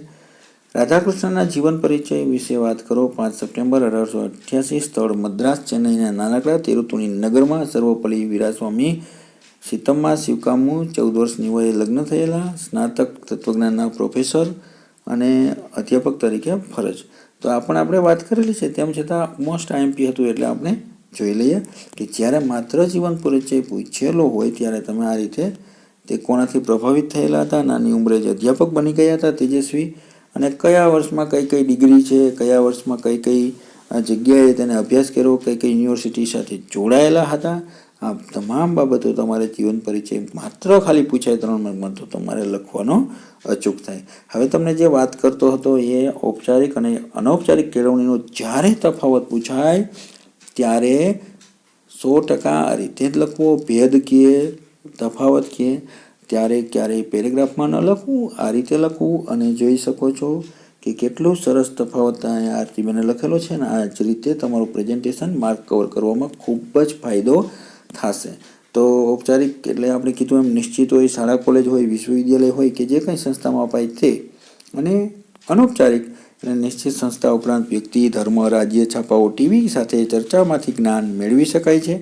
રાધાકૃષ્ણના જીવન પરિચય વિશે વાત કરો. 5 સપ્ટેમ્બર 1888, સ્થળ મદ્રાસ, ચેન્નઈના નાનકડા તિરુતુણી નગરમાં સર્વપલ્લી વીરાસ્વામી સીતમ્મા શિવકામુ 14 વર્ષની વયે લગ્ન થયેલા, સ્નાતક તત્વજ્ઞાનના પ્રોફેસર અને અધ્યાપક તરીકે ફરજ. તો આપણે વાત કરેલી છે, તેમ છતાં મોસ્ટ આઈએમપી હતું એટલે આપણે જોઈ લઈએ કે જ્યારે માત્ર જીવન પરિચય પૂછેલો હોય ત્યારે તમે આ રીતે તે કોનાથી પ્રભાવિત થયેલા હતા, નાની ઉંમરે જ અધ્યાપક બની ગયા હતા તેજસ્વી, અને કયા વર્ષમાં કઈ કઈ ડિગ્રી છે, કયા વર્ષમાં કઈ કઈ જગ્યાએ તેને અભ્યાસ કર્યો, કઈ કઈ યુનિવર્સિટી સાથે જોડાયેલા હતા. આ તમામ બાબતો તમારે જીવન પરિચય માત્ર ખાલી પૂછાય 3 માર્કમાં તો તમારે લખવાનો અચૂક થાય. હવે તમને જે વાત કરતો હતો એ ઔપચારિક અને અનૌપચારિક કેળવણીનો જ્યારે તફાવત પૂછાય ત્યારે 100% આ રીતે જ લખવો. ભેદ કહે, તફાવત કહે ત્યારે ક્યારેય પેરેગ્રાફમાં ન લખવું, આ રીતે લખવું. અને જોઈ શકો છો કે કેટલું સરસ તફાવત અહીંયા આરતીબેને લખેલો છે ને આ જ રીતે તમારું પ્રેઝન્ટેશન માર્ક કવર કરવામાં ખૂબ જ ફાયદો થશે. તો ઔપચારિક એટલે આપણે કીધું એમ નિશ્ચિત હોય, શાળા કોલેજ હોય, વિશ્વવિદ્યાલય હોય કે જે કંઈ સંસ્થામાં અપાય તે. અને અનૌપચારિક એટલે નિશ્ચિત સંસ્થા ઉપરાંત વ્યક્તિ, ધર્મ, રાજ્ય, છાપાઓ, ટીવી સાથે ચર્ચામાંથી જ્ઞાન મેળવી શકાય છે.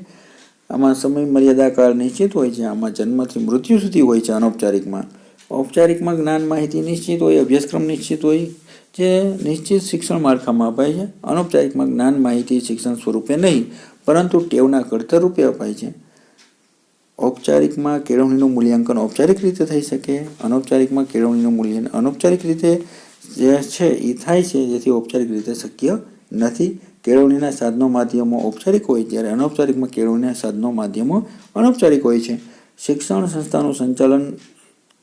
આમાં સમય મર્યાદા કાળ નિશ્ચિત હોય છે. આમાં જન્મથી મૃત્યુ સુધી હોય છે અનૌપચારિકમાં. ઔપચારિકમાં જ્ઞાન માહિતી નિશ્ચિત હોય, અભ્યાસક્રમ નિશ્ચિત હોય, જે નિશ્ચિત શિક્ષણ માળખામાં અપાય છે. અનૌપચારિકમાં જ્ઞાન માહિતી શિક્ષણ સ્વરૂપે નહીં પરંતુ ટેવના ઘડતર રૂપે અપાય છે. ઔપચારિકમાં કેળવણીનું મૂલ્યાંકન ઔપચારિક રીતે થઈ શકે, અનૌપચારિકમાં કેળવણીનું મૂલ્યાંકન અનૌપચારિક રીતે જે છે એ થાય છે, જેથી ઔપચારિક રીતે શક્ય નથી. કેળવણીના સાધનો માધ્યમો ઔપચારિક હોય જ્યારે અનૌપચારિકમાં કેળવણીના સાધનો માધ્યમો અનૌપચારિક હોય છે. શિક્ષણ સંસ્થાનું સંચાલન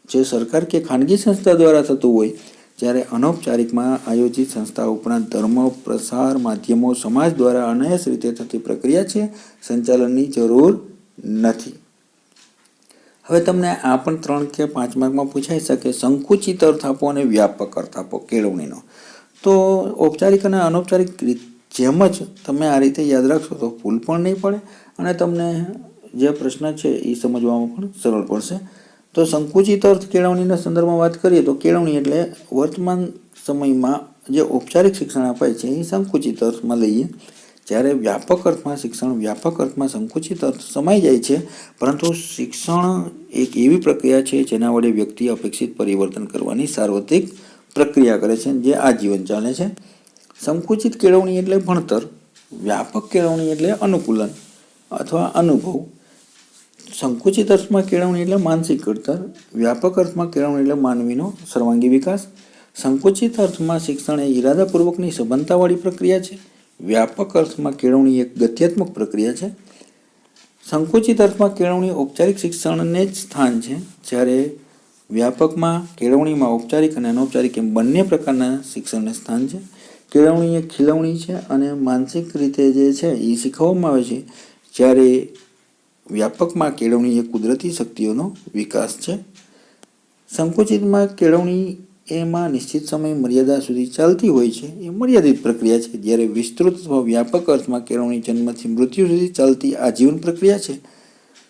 જે સરકાર કે ખાનગી સંસ્થા દ્વારા થતું હોય જ્યારે અનૌપચારિકમાં આયોજિત સંસ્થા ઉપરાંત ધર્મ પ્રસાર માધ્યમો સમાજ દ્વારા અનાયાસ રીતે થતી પ્રક્રિયા છે, સંચાલનની જરૂર નથી. હવે તમને આ પણ 3 કે 5 માર્કમાં પૂછાઈ શકે, સંકુચિત અર્થ આપો અને વ્યાપક અર્થ આપો કેળવણીનો. તો ઔપચારિક અને અનૌપચારિક જેમ જ તમે આ રીતે યાદ રાખશો તો ભૂલ પણ નહીં પડે અને તમને જે પ્રશ્ન છે એ સમજવામાં પણ સરળ પડશે. તો સંકુચિત અર્થ કેળવણીના સંદર્ભમાં વાત કરીએ તો કેળવણી એટલે વર્તમાન સમયમાં જે ઔપચારિક શિક્ષણ અપાય છે એ સંકુચિત અર્થમાં લઈએ. જ્યારે વ્યાપક અર્થમાં શિક્ષણ વ્યાપક અર્થમાં સંકુચિત અર્થ સમાઈ જાય છે, પરંતુ શિક્ષણ એક એવી પ્રક્રિયા છે જેના વડે વ્યક્તિ અપેક્ષિત પરિવર્તન કરવાની સાર્વત્રિક પ્રક્રિયા કરે છે જે આજીવન ચાલે છે. સંકુચિત કેળવણી એટલે ભણતર, વ્યાપક કેળવણી એટલે અનુકૂલન અથવા અનુભવ. સંકુચિત અર્થમાં કેળવણી એટલે માનસિક ઘડતર, વ્યાપક અર્થમાં કેળવણી એટલે માનવીનો સર્વાંગી વિકાસ. સંકુચિત અર્થમાં શિક્ષણ એ ઈરાદાપૂર્વકની સભાનતાવાળી પ્રક્રિયા છે, વ્યાપક અર્થમાં કેળવણી એક ગત્યાત્મક પ્રક્રિયા છે. સંકુચિત અર્થમાં કેળવણી ઔપચારિક શિક્ષણને જ સ્થાન છે, જ્યારે વ્યાપકમાં કેળવણીમાં ઔપચારિક અને અનૌપચારિક એમ બંને પ્રકારના શિક્ષણને સ્થાન છે. કેળવણી એક ખીલવણી છે અને માનસિક રીતે જે છે એ શીખવવામાં આવે છે, જ્યારે વ્યાપકમાં કેળવણી એ કુદરતી શક્તિઓનો વિકાસ છે. સંકુચિતમાં કેળવણી એમાં નિશ્ચિત સમય મર્યાદા સુધી ચાલતી હોય છે, એ મર્યાદિત પ્રક્રિયા છે, જ્યારે વિસ્તૃત અથવા વ્યાપક અર્થમાં કેળવણી જન્મથી મૃત્યુ સુધી ચાલતી આજીવન પ્રક્રિયા છે.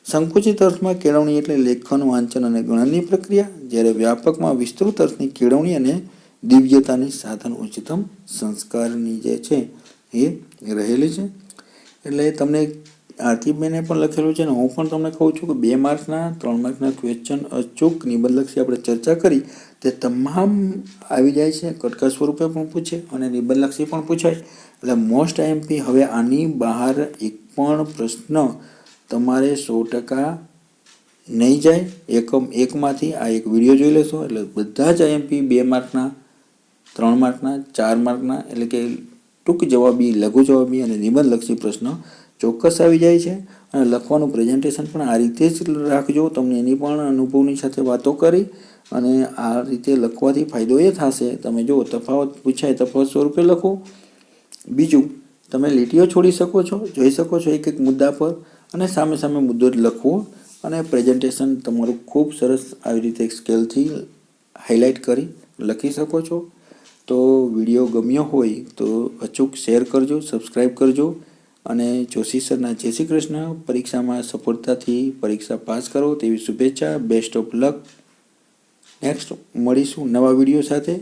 સંકુચિત અર્થમાં કેળવણી એટલે લેખન, વાંચન અને ગણનની પ્રક્રિયા, જ્યારે વ્યાપકમાં વિસ્તૃત અર્થની કેળવણી અને દિવ્યતાની સાધન ઉચ્ચતમ સંસ્કારની જે છે એ રહેલી છે. એટલે તમને આરતીબેને પણ લખેલું છે ને હું પણ તમને કહું છું કે 2 માર્કના 3 માર્કના ક્વેશ્ચન અચૂક નિબંધલક્ષી આપણે ચર્ચા કરી તે તમામ આવી જાય છે. કટકા સ્વરૂપે પણ પૂછે અને નિબંધલક્ષી પણ પૂછાય. એટલે મોસ્ટ આઈએમપી હવે આની બહાર એક પણ પ્રશ્ન તમારે 100% નહીં જાય. એકમાંથી આ એક વિડીયો જોઈ લેશો એટલે બધા જ આઈએમપી 2 માર્કના, 3 માર્કના, 4 માર્કના એટલે કે ટૂંક જવાબી, લઘુ જવાબી અને નિબંધલક્ષી પ્રશ્ન ચોક્કસ આવી જાય છે. અને લખવાનું પ્રેઝન્ટેશન પણ આ રીતે જ રાખજો. તમને એની પણ અનુભવની સાથે વાતો કરી અને આ રીતે લખવાથી ફાયદો એ થશે, તમે જો તફાવત પૂછાય તફાવત સ્વરૂપે લખો. બીજું, તમે લીટીઓ છોડી શકો છો, જોઈ શકો છો એક મુદ્દા પર અને સામે સામે મુદ્દો જ લખવો અને પ્રેઝન્ટેશન તમારું ખૂબ સરસ આવી રીતે સ્કેલથી હાઇલાઇટ કરી લખી શકો છો. તો વિડીયો ગમ્યો હોય તો અચૂક શેર કરજો, સબસ્ક્રાઈબ કરજો અને જોશી સરના જય શ્રી કૃષ્ણ. પરીક્ષામાં સફળતાથી પરીક્ષા પાસ કરો તેવી શુભેચ્છા. Best of luck. નેક્સ્ટ મળીશું નવા વિડીયો સાથે.